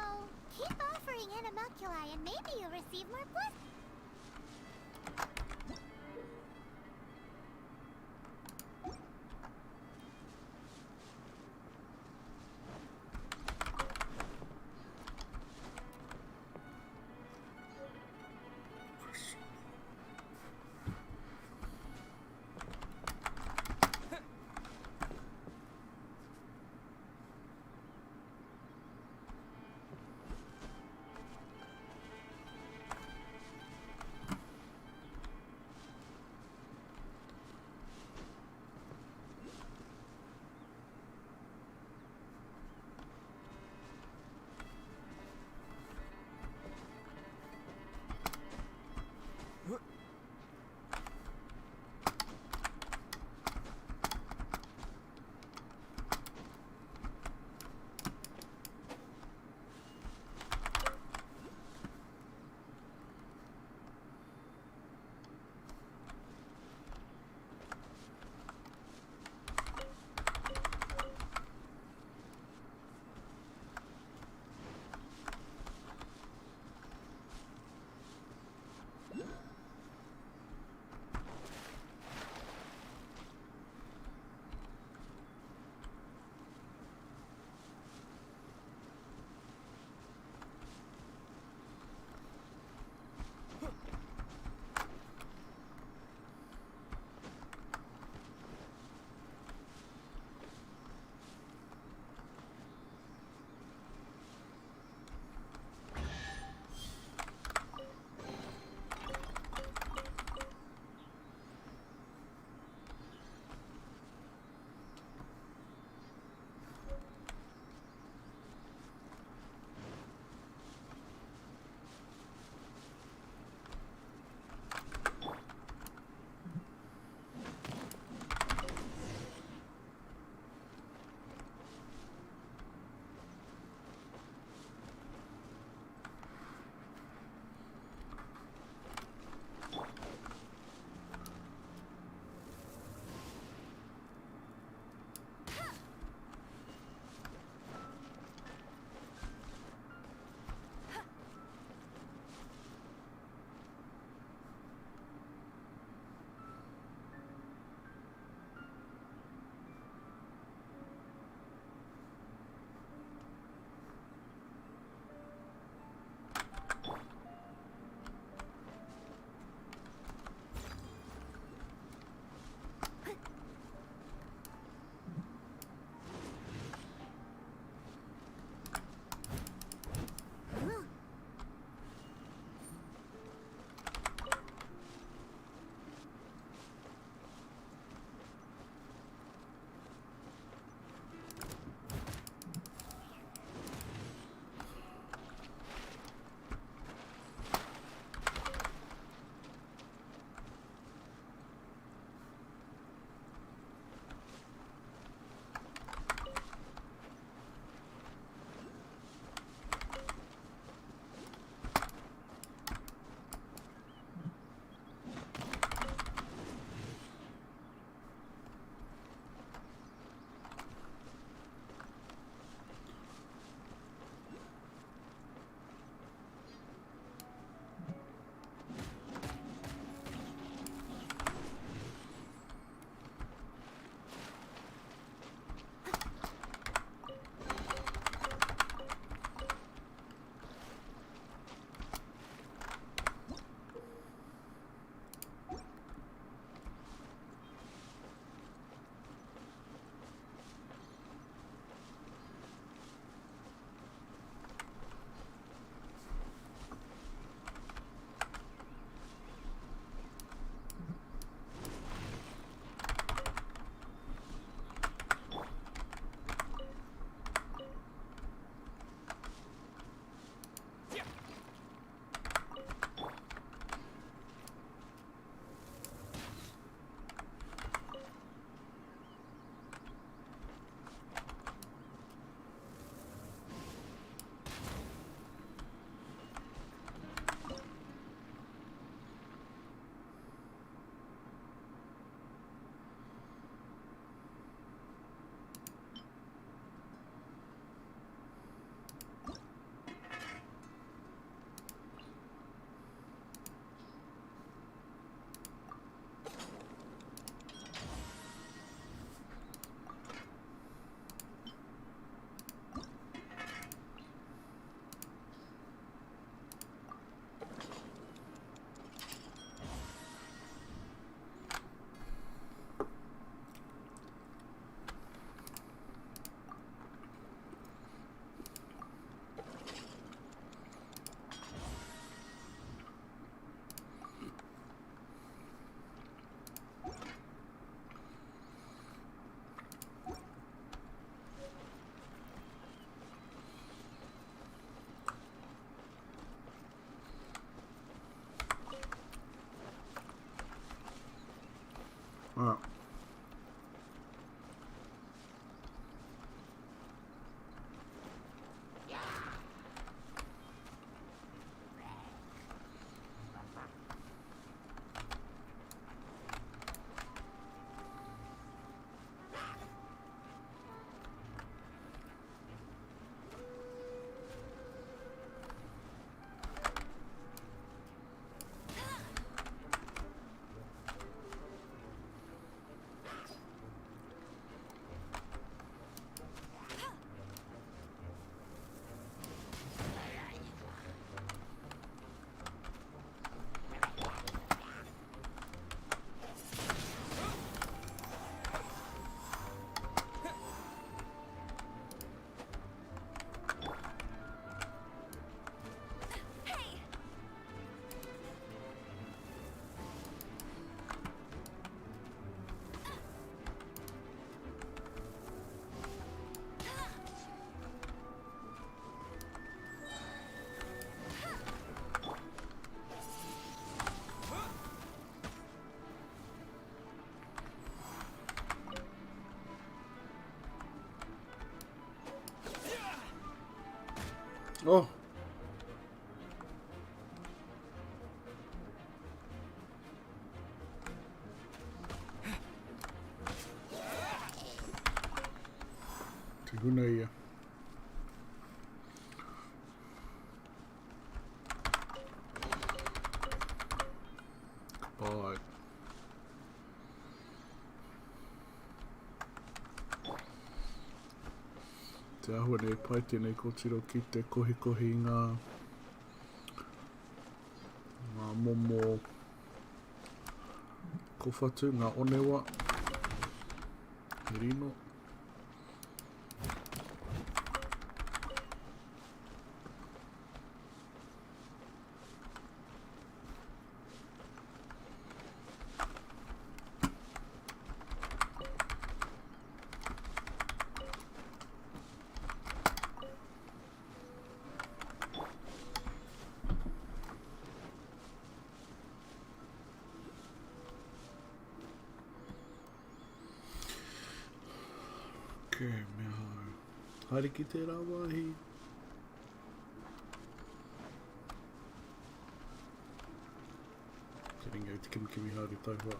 keep offering animalculi and maybe you'll receive more blessings. Oh. Te huna ia. Bye. Te ahua nei pai tēnei kōtiro ki te kohi ngā momo kowhatu, ngā onewa, he rino. Okay, mea hau. Haere ki te rawahi. Te ringa i te kimikimi haere tauhua.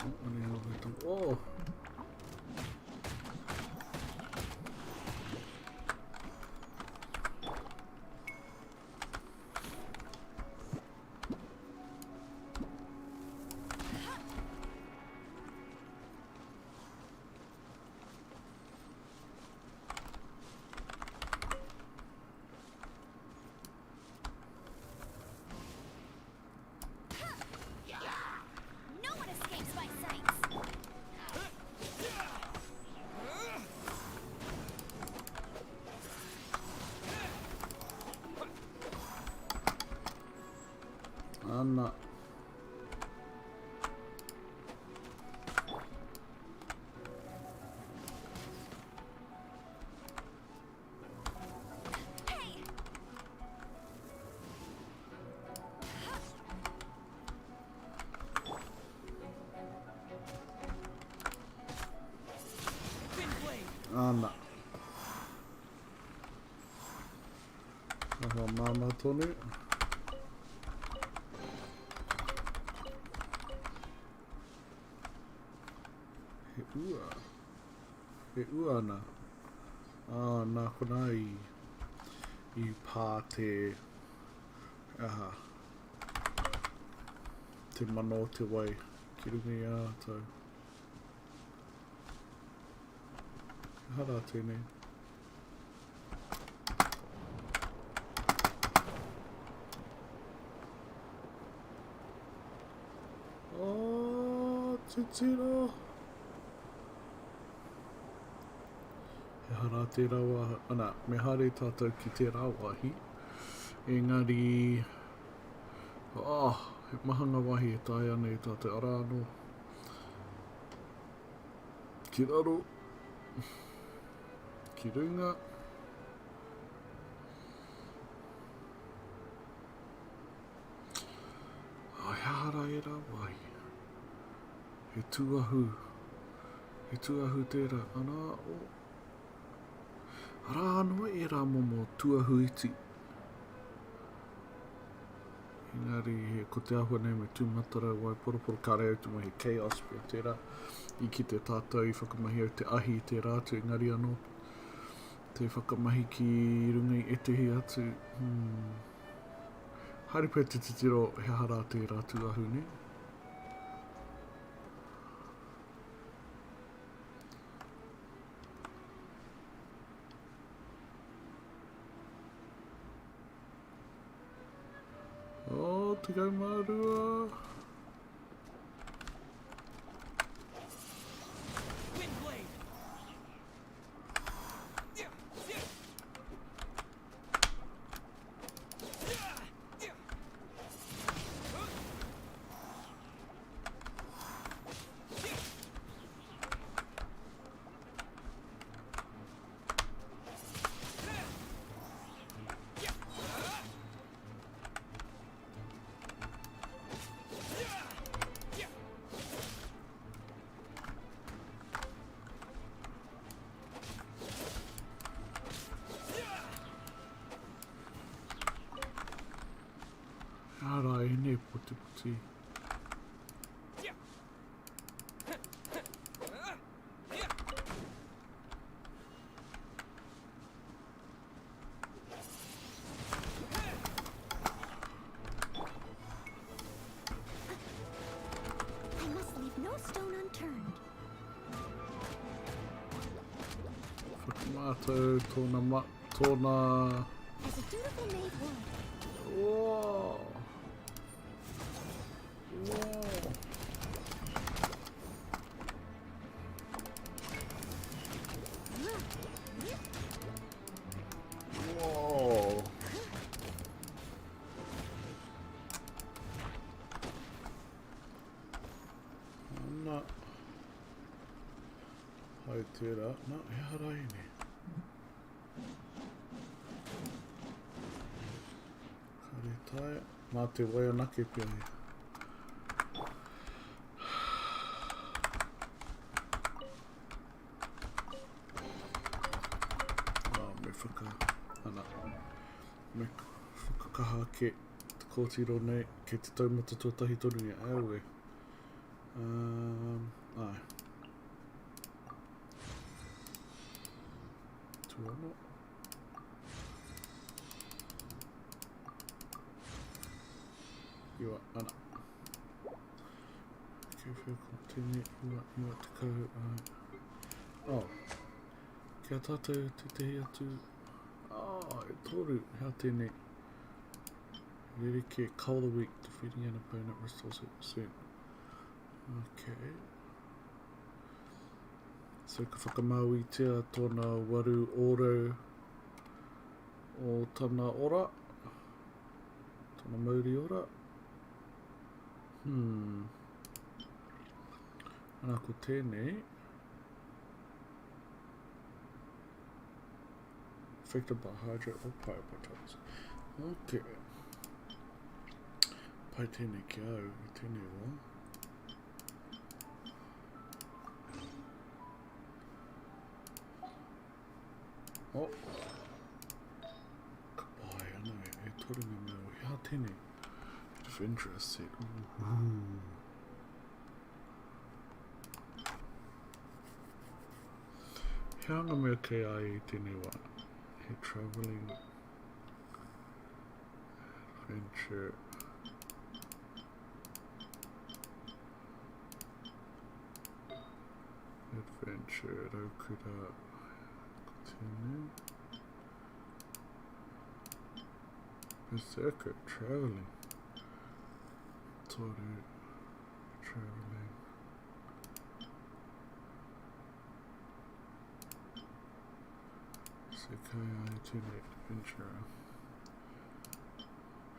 Oh, ane hau hei tau. Oh! No one escapes my sights. Ana. Hey! Ana. Aha, māma tonu. He ua. He ua ana. Nā kona i pā te... Aha. Te mano o te wai. Ki rungi a tau. Hara tēnei. Oh, te tiro. He hara te rawa, ana, me hare tātou ki te rawahi. Engari, he mahanga wahi e tai ana i tātou arano. Ki raro. Ki runga. Ai hara e rā wai. He tuahu. He tuahu tērā. Ana o. Ara anō e rā momo tuahu iti. Engari, ko te ahua nei me tūmatara wai poroporo kare au tu mai he chaos pia tērā. I ki te tātou i whakamahi au te ahi i te rātu engari anō. Te whakamahi ki runga i etehi atu. Haere pēr te titiro he hara te rātu ahu ne. Oh, te kaumārua. Arai, ne puti puti. I must leave no stone unturned. Whakamātou tōna... As a dutiful maid would. Whoa! Whoa! Whoa! I'm not... Hai tērā, nā, he harai ne. Kare tae, mā te waianake pia he. Me whakakaha ke te kōtiro nei, ke te taumata tuatahi tonu i aue. Ai. Tuono. Iwa, ana. Ke whia continue, iwa te kau, Oh. Kia tātou te tehi atu. E toru, hea tēnei. Rerike, Cull of the Week, defeating an opponent restores it soon. Okay. So ka whakamauitia tōna waru oro o tana ora. Tōna mauri ora. Ana ko tēnei. Affected by hydro or pyrophotons. Okay. Pai tēnei ki au, i tēnei wā. Oh. Ka pai ana e toringa mea hea tēnei. Adventure set. Hea anga mea kei ai i tēnei wā. A traveling adventure Rokura continue Berserker traveling Toru traveling Sekai Teenage Adventure.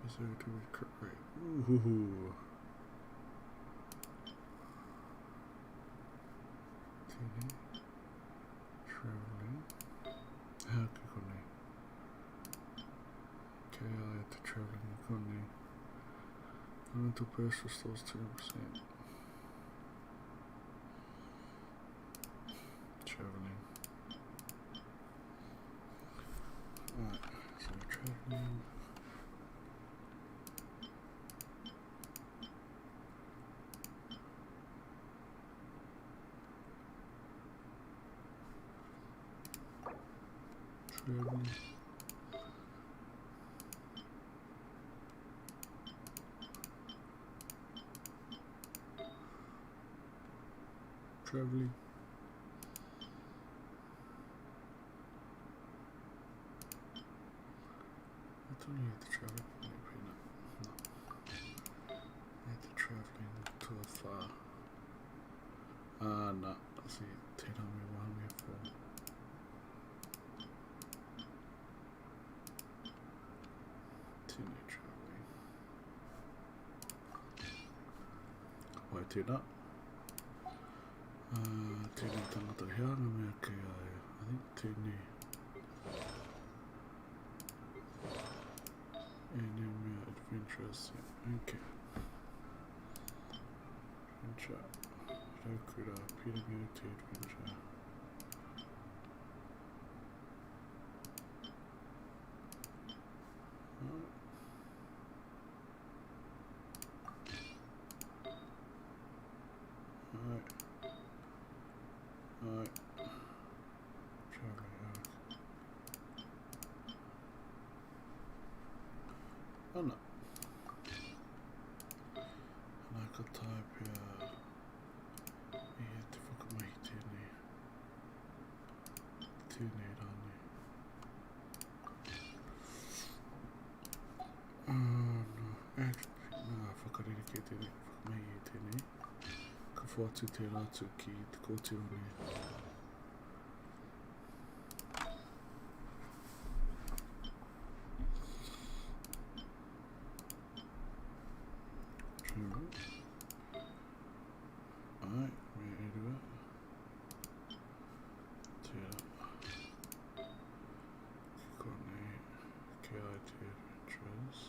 Berserker to recruit. Ooh. Teenage Traveling. How kone? KI to traveling kone. Elemental burst restores 10%. Traveling. Alright, so traveling. Traveling. Traveling. I don't need the traveling. Maybe not. No. Need the traveling to a far. No. See, tell me why me for. Teenage traveling. Why tēnā? Tēnei tangata hea ngā mea kei ai. I think tēnei. Mea adventures. Okay. Adventure. Rokura. Peter to adventure. Why Ana. Ana ka tae pia I e te whakamahi tēnei. Tēnei rānei. Nā whakarere ki tēnei whakamahi e tēnei. Ka whātu te rātu ki te kōtiro nei. Ai, me e rua. Tērā. Ki konei, ki ai te adventures.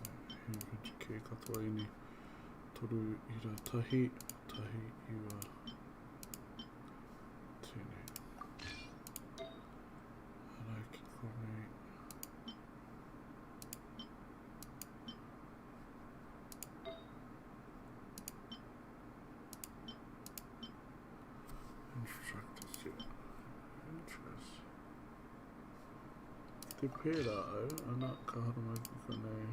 He adventure ki katoa ini. Toru ira tahi, tahi iwa. Tēnei. Arai ki konei. Instructors, yeah. Interest. Te pērā au, ana ka harama ki konei.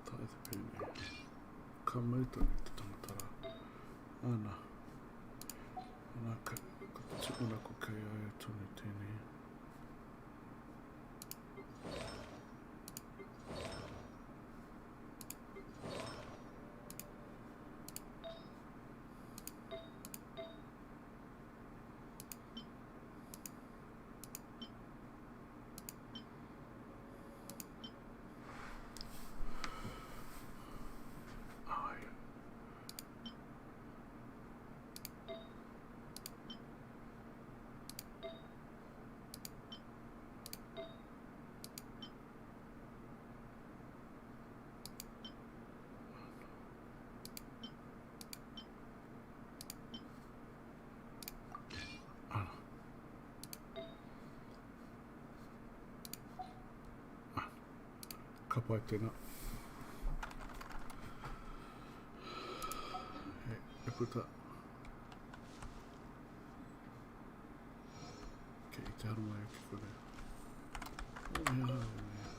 Tae te pēnei. Ka mautani te tamatara. Ana. Ana ka tukuna ko kei ai tonu tēnei. Ai. Ana. Ka pai tēnā. Hei, e puta. Kei te harumai o ki kore. O mea, o mea.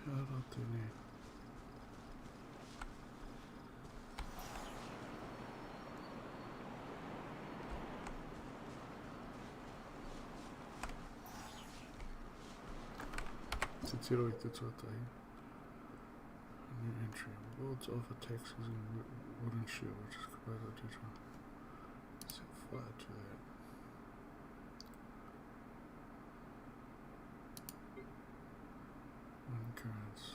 Hea rā tēnei. Te tiro I te tuatahi. New entry. Worlds offer taxes and wooden shield, which is compatible to digital. Set fire to that. One currents.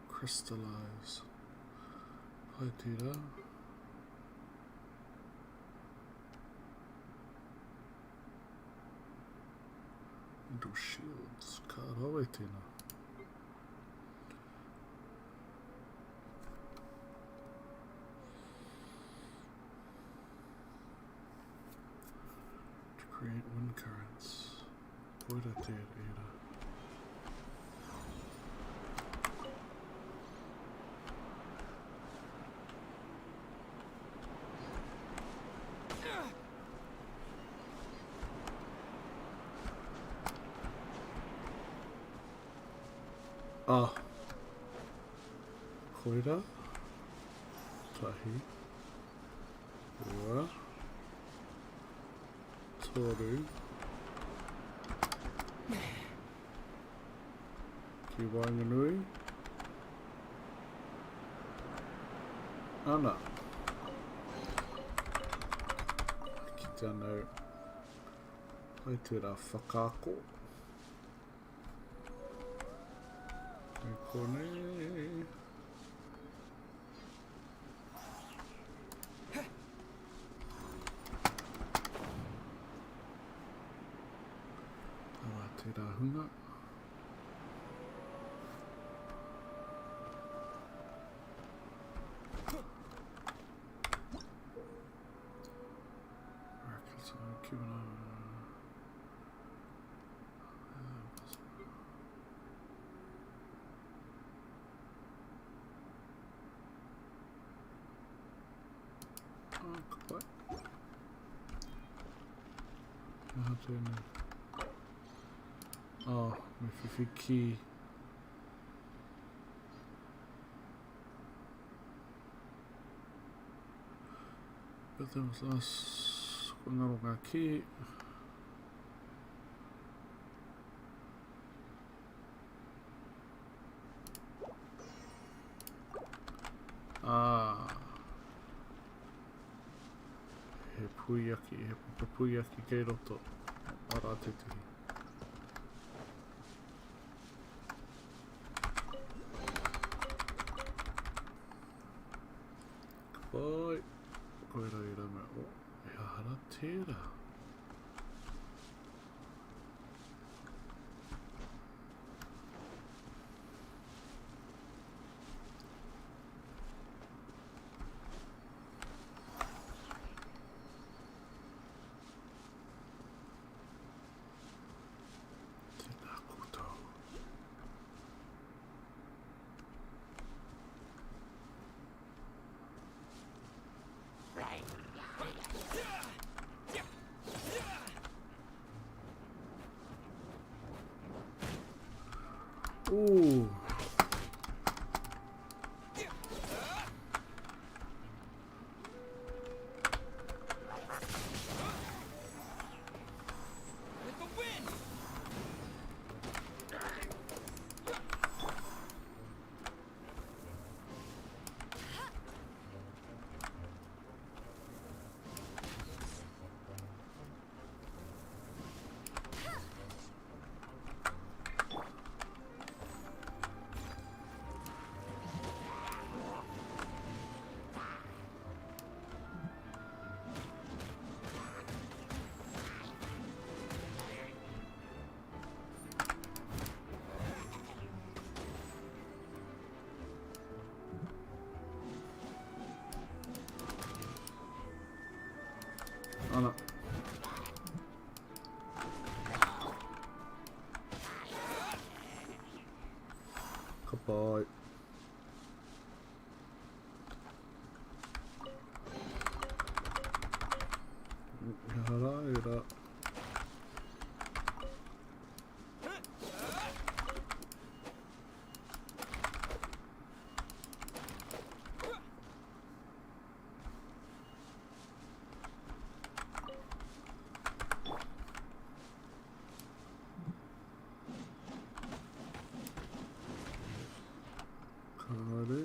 Crystallize. Paitira. Into shields. Ka rawe tēnā. To create wind currents. Koira te era. Ah. Koira. Tahi. Ua. Toru. Ki Wanganui. Ana. Ki tēnau. Pai tērā whakaako. E konei. Awa tērā hunga. What? Aha tēnei. Oh, me whiwhi ki. But there was last ngaro ngā ki. He puiaki, he pupuiaki kei roto. Ara te tuhi. Kai, koe reira me o. E hara tērā. Tēnā koutou. Ooh. With the wind! Ana. Kapai. Hara era. Kare.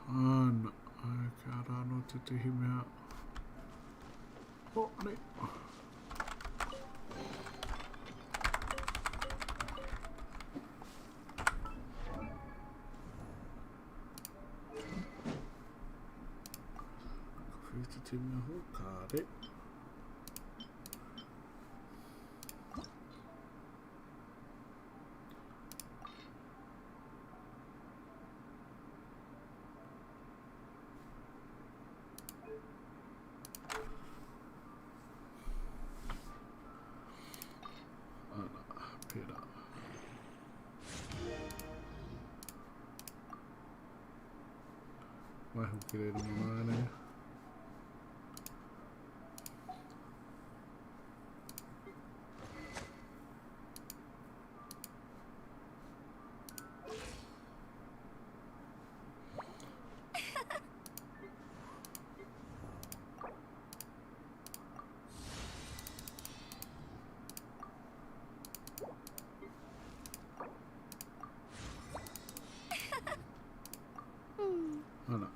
Ana. Ai ka rano te tuhi mea. Oh, ne. Whiwhi te mea ho, kare. Ana, pera. Mai hoki reira mai nei. Ana.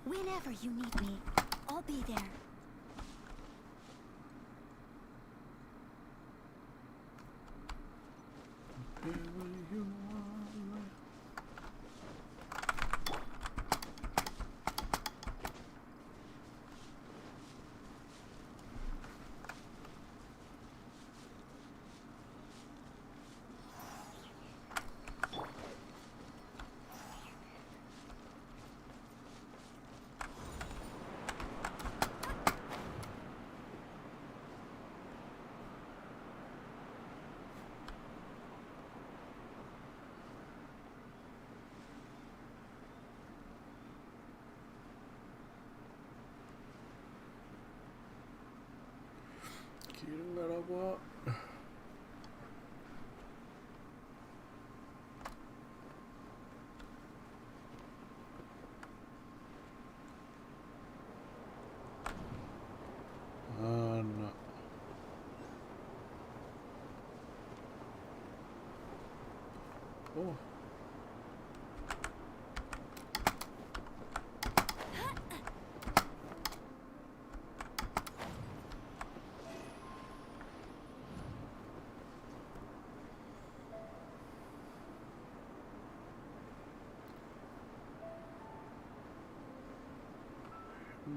Whenever you need me, I'll be there. Wherever you are. what? No. Oh.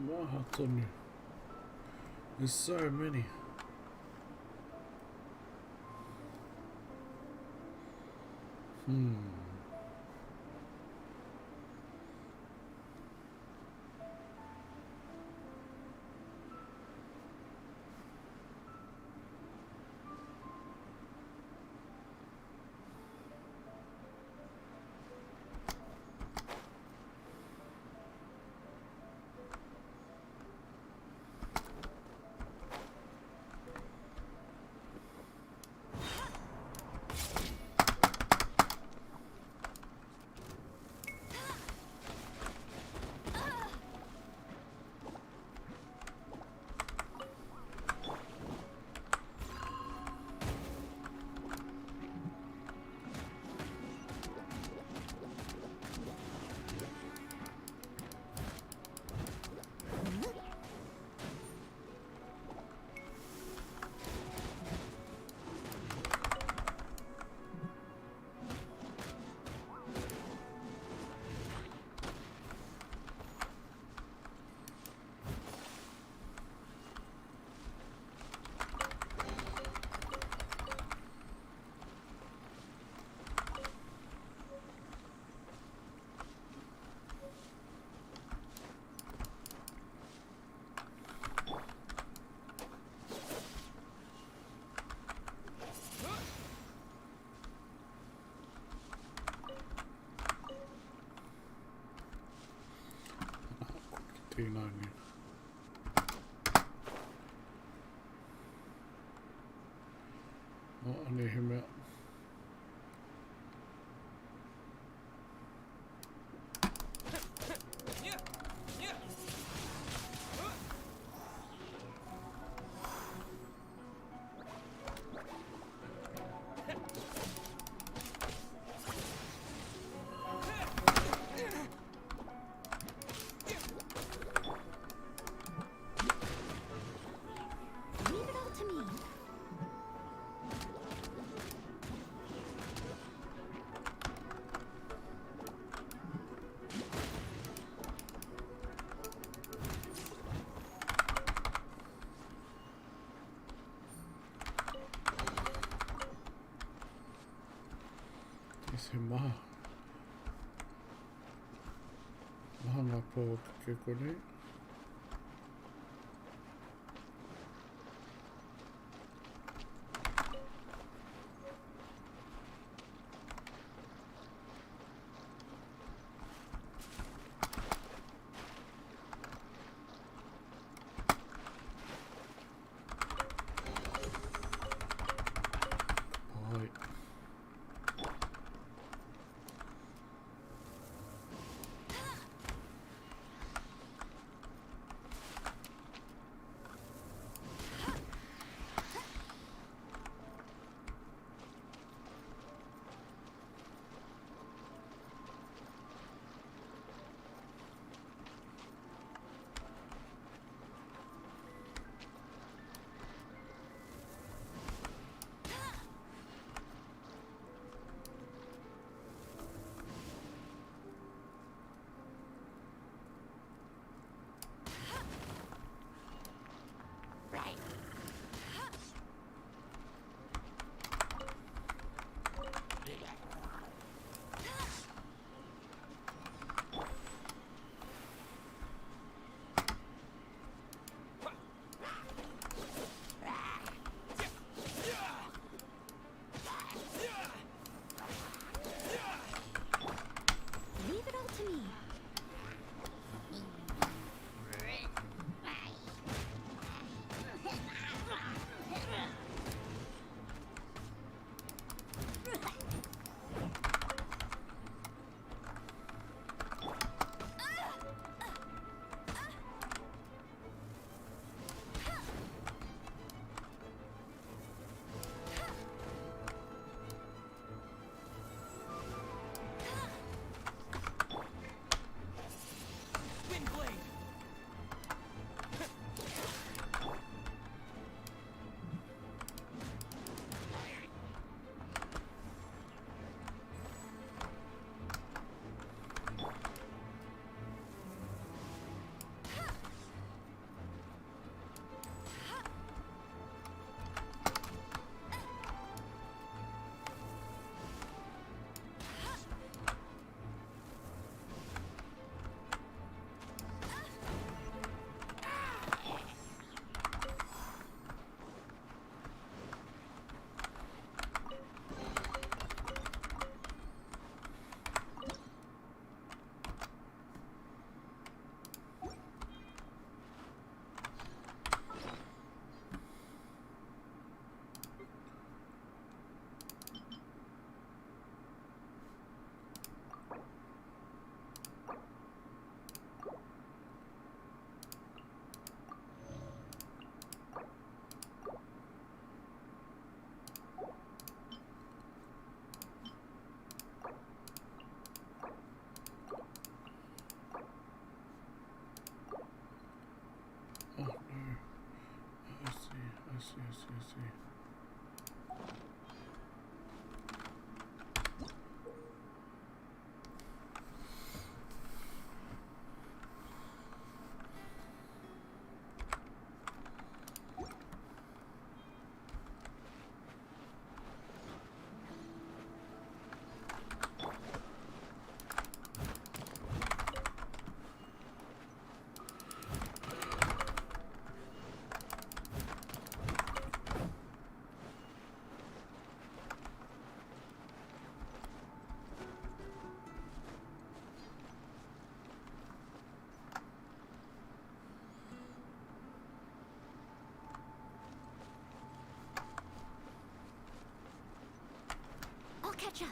Mahatonu. There's so many. T90. Oh, I need him out. Leave it all to me. Ese maha. Maha ngā pō ke kore. Pai. see. I'll catch up.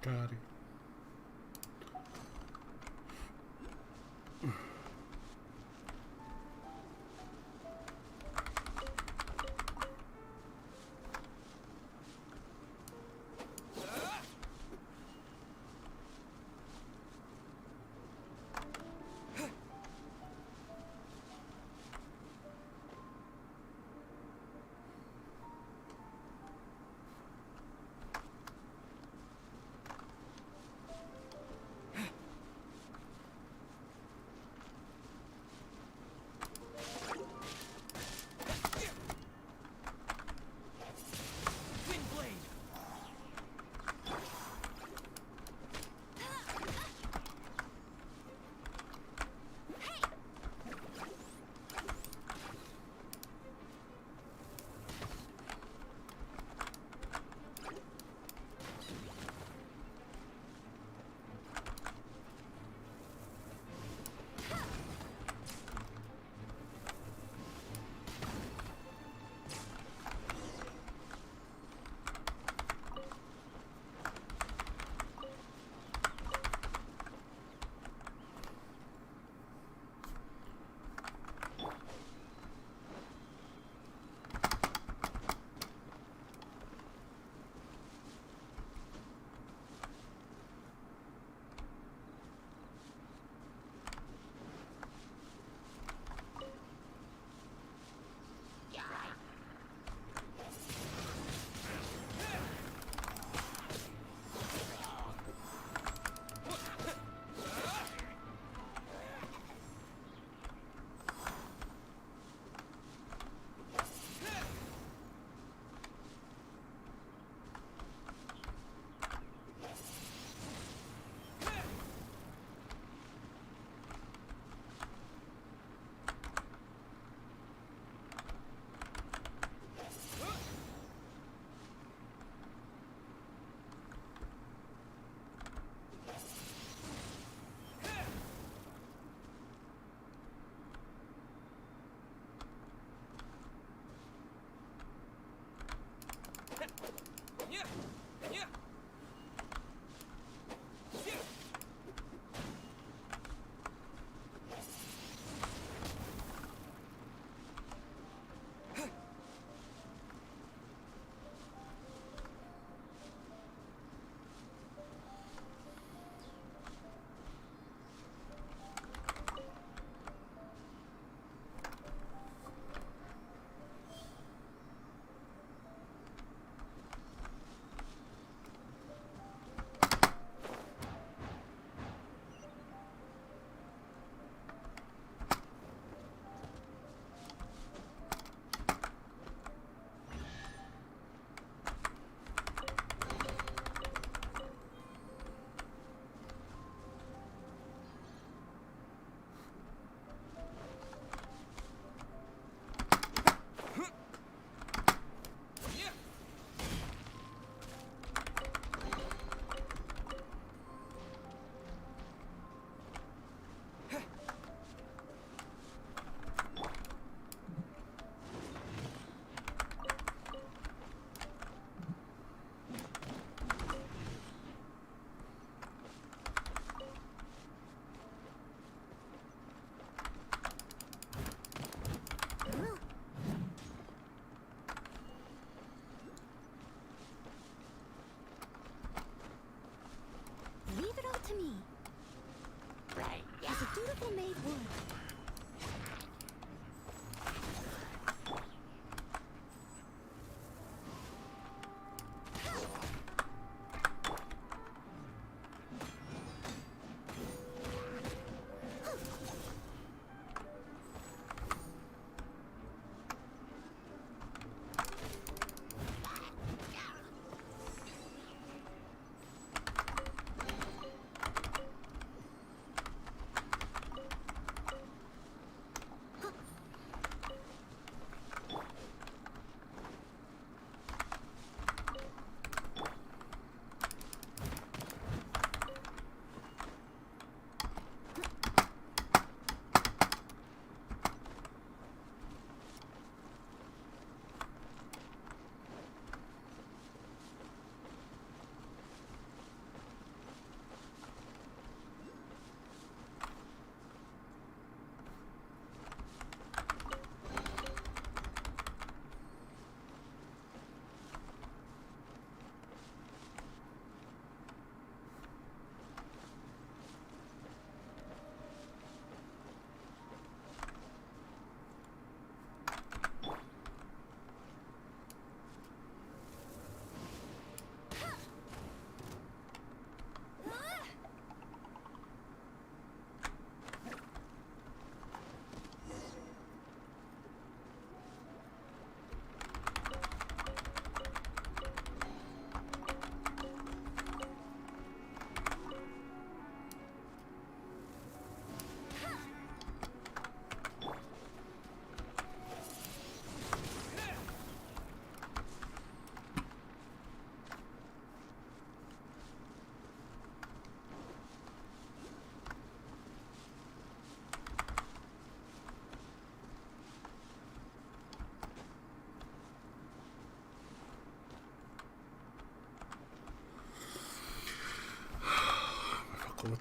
Kāri.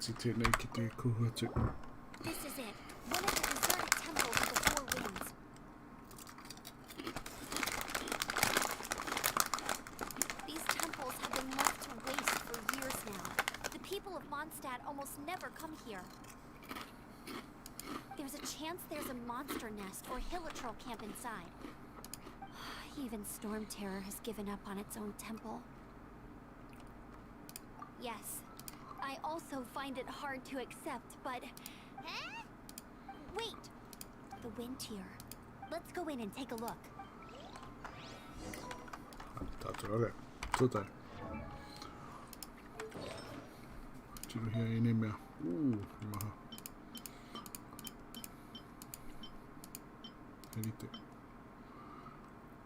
Iti tēnei ki te kuhuatu. This is it. One of the deserted temples of the Four Winds. These temples have been left to waste for years now. The people of Mondstadt almost never come here. There's a chance there's a monster nest or hilitrol camp inside. Even Storm Terror has given up on its own temple. Yes, I also find it hard to accept, but... Huh? Wait! The wind tier. Let's go in and take a look. Tātou ore. Tūtai. Tino hia e nei mea. Maha. Herite.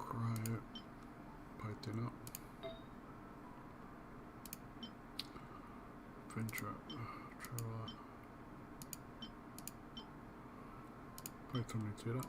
Cryo. Pai tēnā. Venture. Trua. Pai tōne tērā.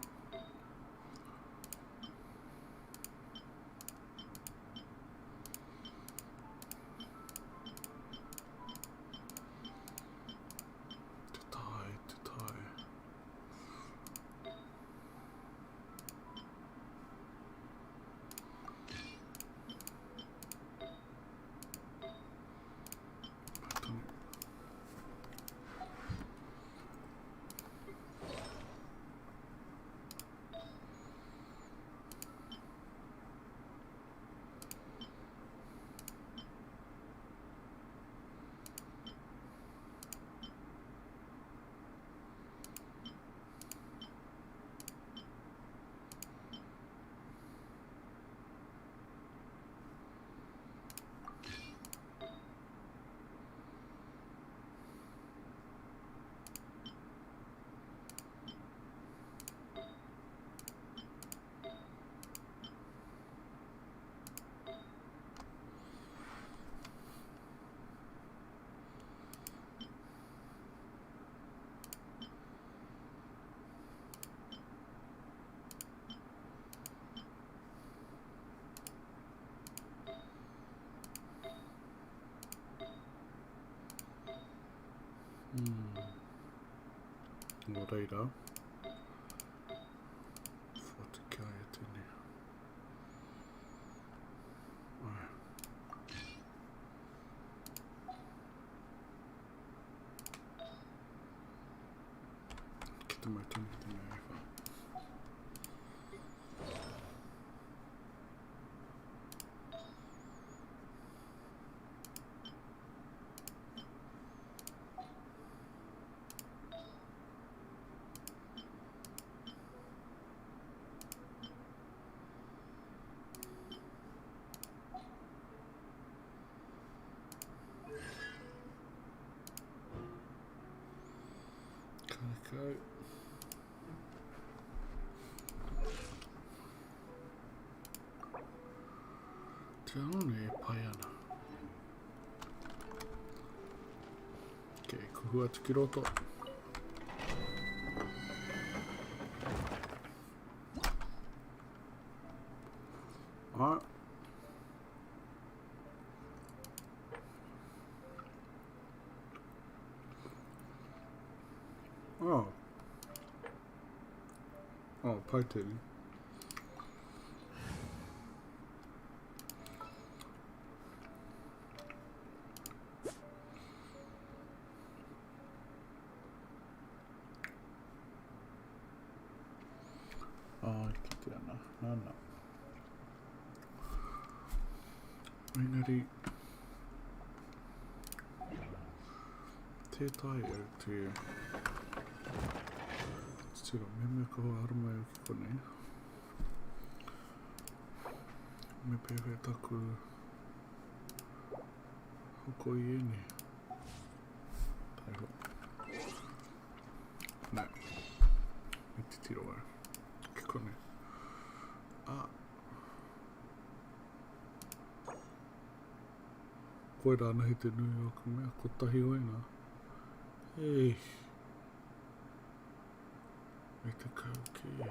Ngō reira. Whatikai tēne. Ai. Ki te mai tēne tēne ai wha. Go. Te aone e pai ana. Ke kuhu atu ki roto. Alright. Oh. Oh, pai tēne. Ki te ana. Ana. Ainari. Tētai e te... Tira, me mea kaua haramai o ki kone. Me pewe taku hoko i ene. Tai ho. Nē. Me te tiro ai. Ki kone. Koe rāna he te nui o ka mea. Ko tahi oi nā. Hei. Me te kau ki e.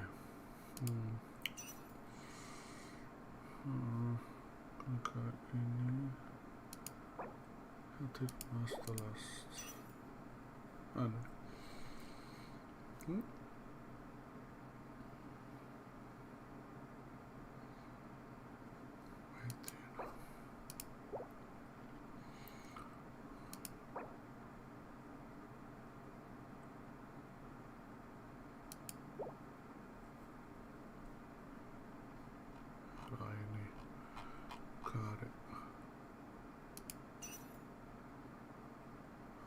Kana ka ene. How to master last. Ana. Raini. Kare.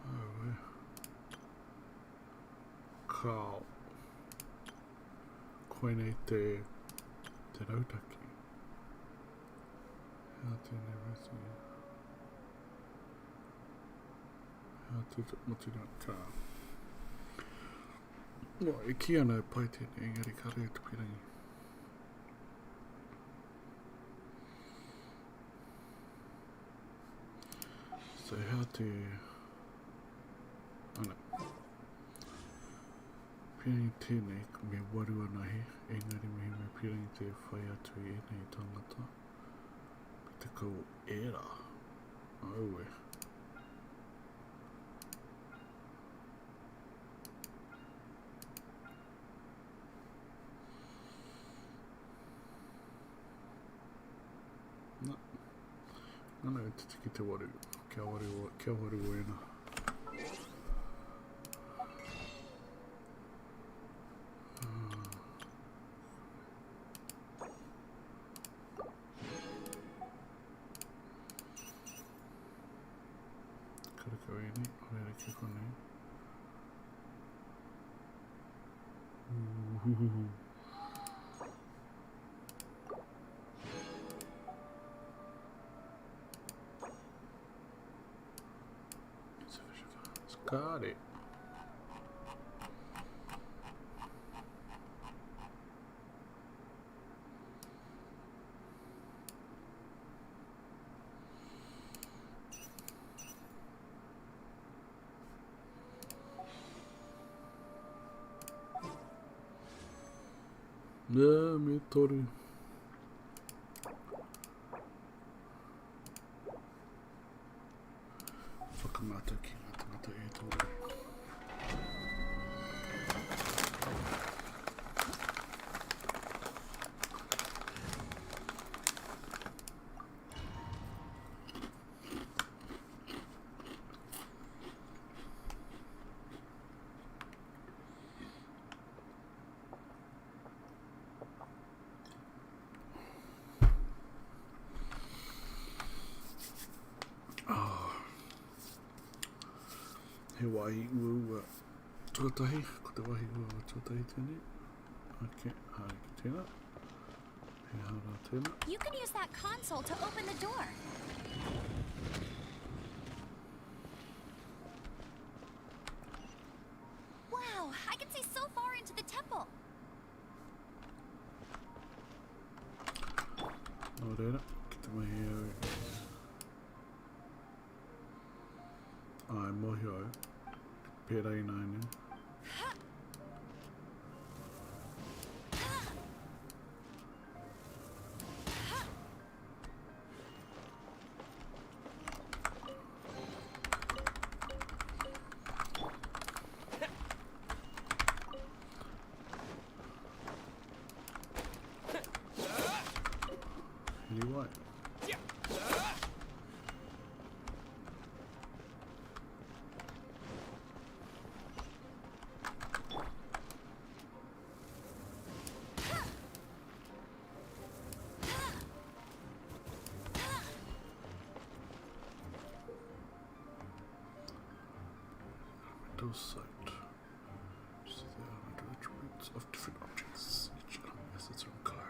Aue. Kao. Koinei te rautaki. Hea tēnei resi. Hea te motina kā. No, e ki ana e pai tēnei engari kare e tupirangi. So hea te... Ana. Pirangi tēnei me waru anahi, engari me pirangi te whai atu i enei tangata. Te kau era. Aue. Na. Ngana e te tiki te waru. Kia waru o ena. Karakau eni, haere ke konei. Got it. Me toru. Whakamata ki ngā tangata e toru. He wahi ua tuatahi, ko te wahi ua tuatahi tēnei. Ok, haere ki tēnā. He hara tēnā. You can use that console to open the door. Wow, I can see so far into the temple. Nō reira, ki te mahi au. Ai, mohi au. Pērā i nāne. Hiri wai. Elemental sight. So the elemental attributes of different objects. Each element has its own color.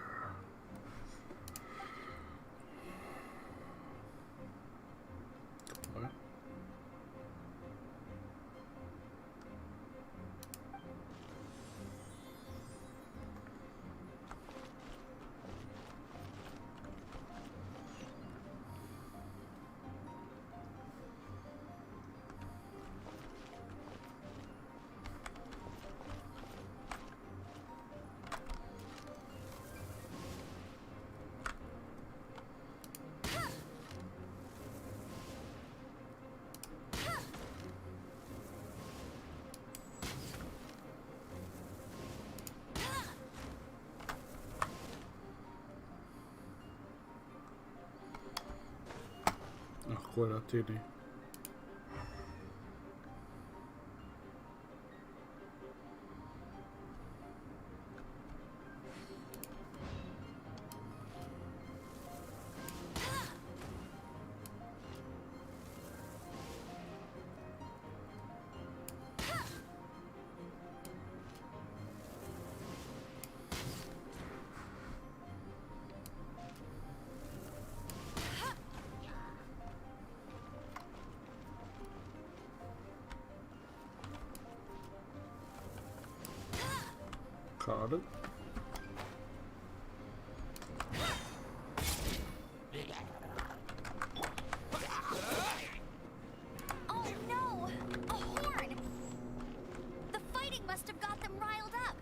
Alright. koe rā tēnei. Kāra. Oh no! A horn! The fighting must have got them riled up.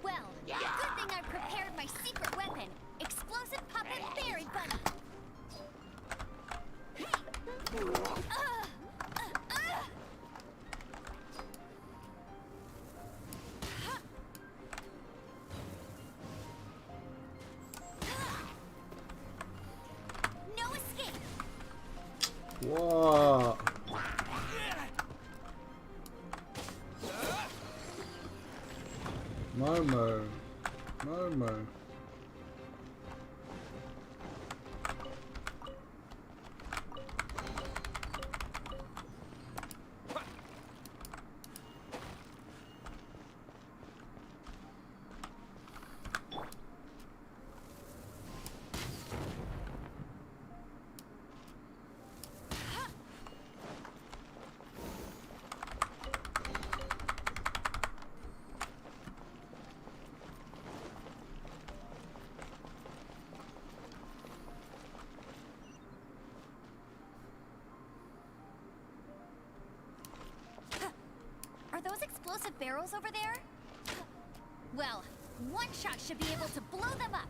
Well, good thing I prepared my secret weapon, explosive puppet berry bunny. No escape. Wow. Momo. Momo. Are those explosive barrels over there? Well, one shot should be able to blow them up.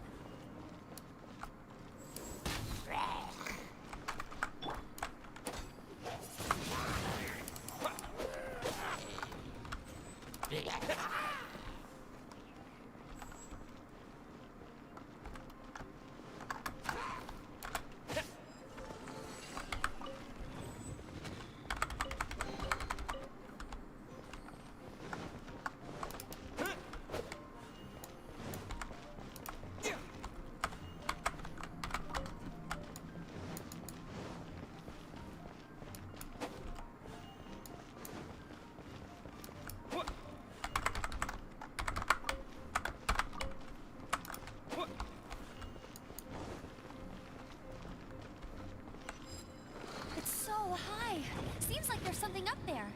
It's so high. Seems like there's something up there.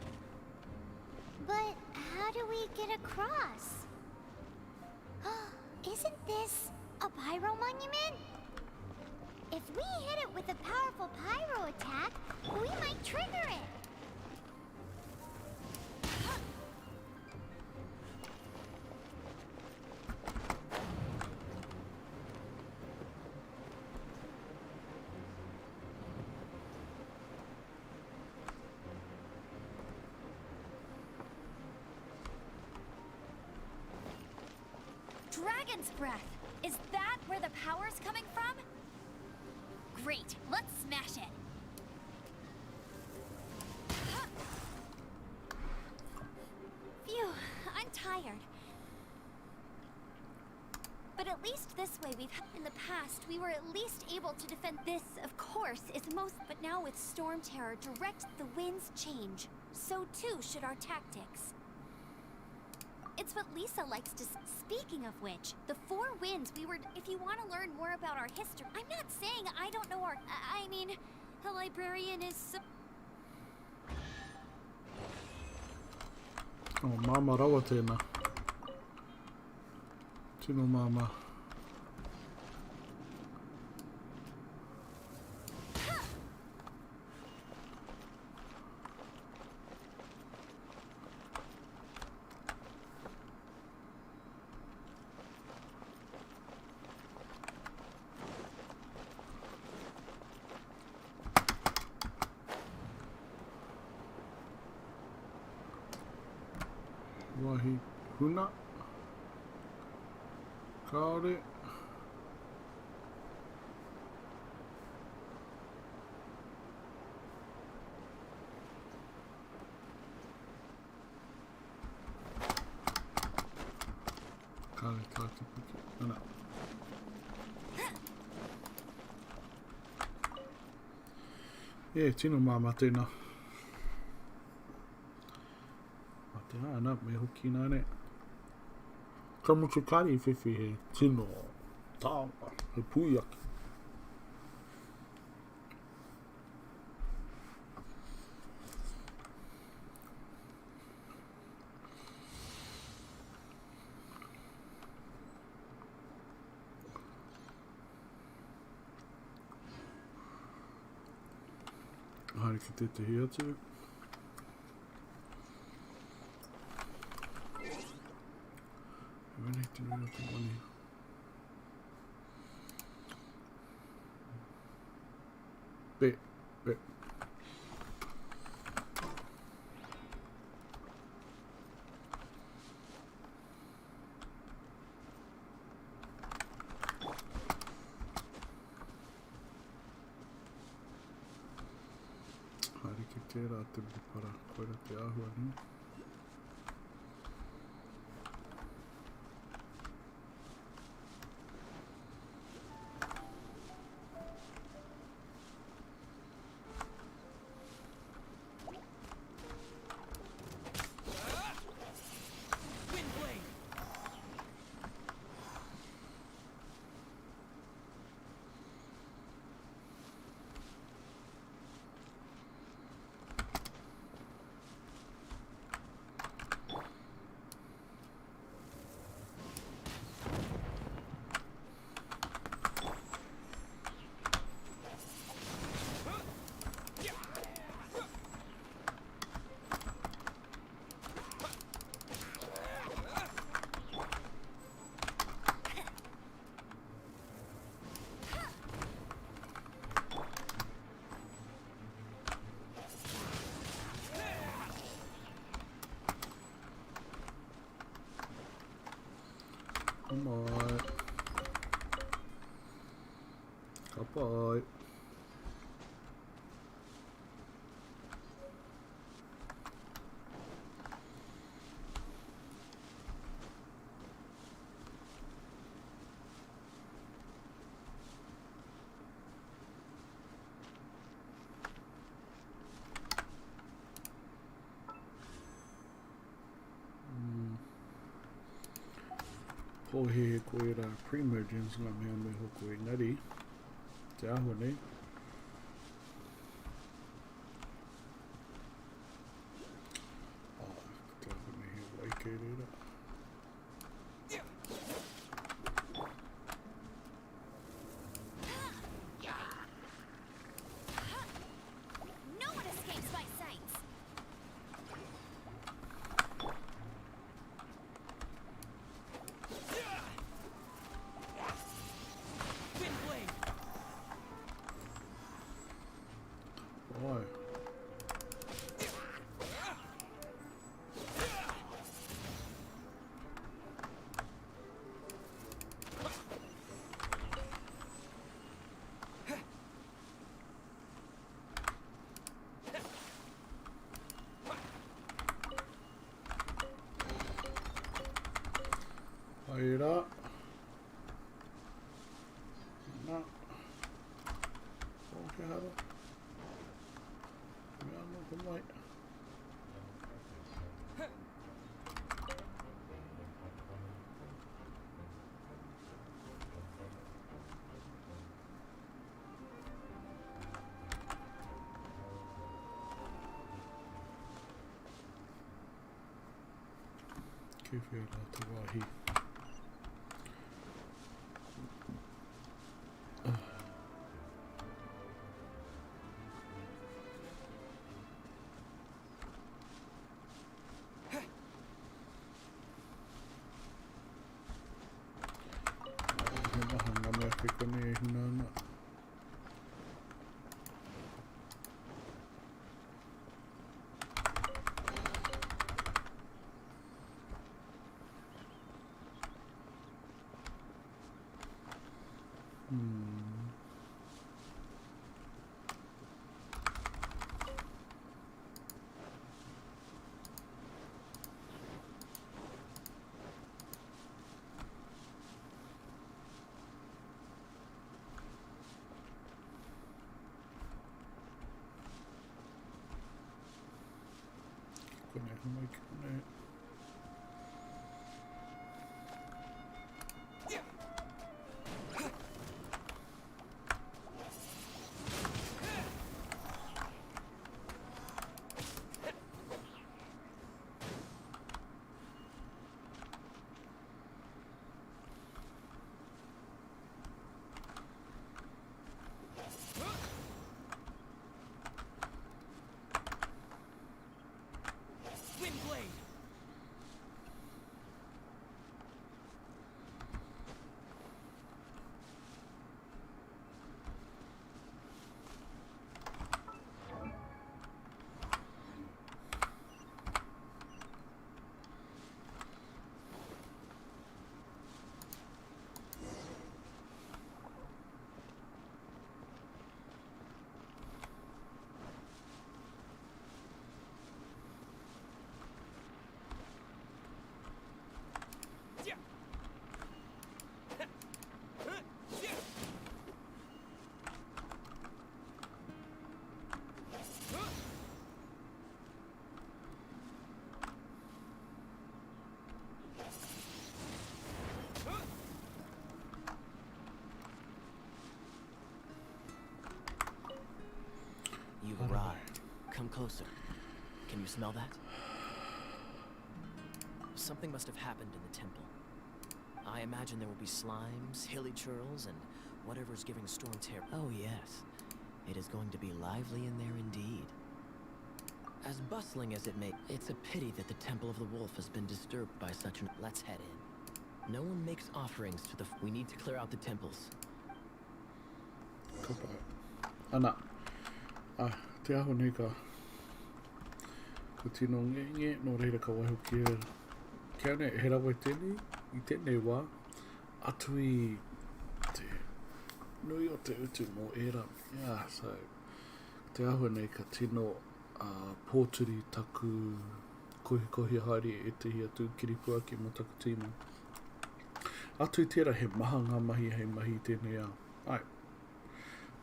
But how do we get across? Isn't this a pyro monument? If we hit it with a powerful pyro attack, we might trigger it. Dragon's breath. Is that where the power's coming from? Great. Let's smash it. Phew, I'm tired. But at least this way in the past, we were at least able to defend this, of course, is most, but now with Storm Terror direct, the winds change. So too should our tactics. It's what Lisa likes to. Speaking of which, the Four Winds, if you want to learn more about our history, I'm not saying I don't know I mean, a librarian is. Oh, mama rawa tēnā. Tino mama. Wahi huna. Kaore. Kare tātu puki. Ana. Tino mā matena. Matea ana me hoki nā ne. Ka mutu kari whiwhi he tino tāma, he puiaki. Haere ki te tehi atu. Wene te nui o te wani. Be. Haere ki tērā te para koera te āhua ni. Kamai. Kapai. Pohe he koera pre-emergence ngā mea me hoko engari. Te ahua nei. Te ahua nei he waike reira. No one escapes my sights. Oi. Aira. Na. Okay, hara. Mea no ko mai. Ke whia rā te wāhi. He maha ngā mea whikone e hina ana. Kone, hamai ki kone. You've arrived. Come closer. Can you smell that? Something must have happened in the temple. I imagine there will be slimes, hilly churls, and whatever's giving Storm terror. Oh yes, it is going to be lively in there indeed. As bustling as it may, it's a pity that the Temple of the Wolf has been disturbed by such an... Let's head in. No one makes offerings to the... We need to clear out the temples. Ka pai. Ana. Te aho nei ka. Ko tino nge no reira ka waiho kia. Kia ne he rawa tēnei, I tēnei wā. Atu I te nui o te utu mō era. Yeah, so te aho nei ka tino pōturi taku kohi haere e te hia tū kiripua ki mō taku tīma. Atu I tērā he maha ngā mahi hei mahi tēnei a. Ai.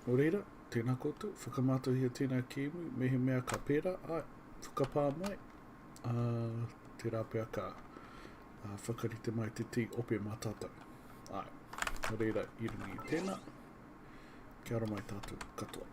Nō reira, tēnā koutou, whakamātuhia tēnā ki imu, me he mea ka pērā, ai, whakapā mai, te rāpea ka whakarite mai te tī ope mātātou. Ai, nō reira, I rungi I tēnā, kia ora mai tātou katoa.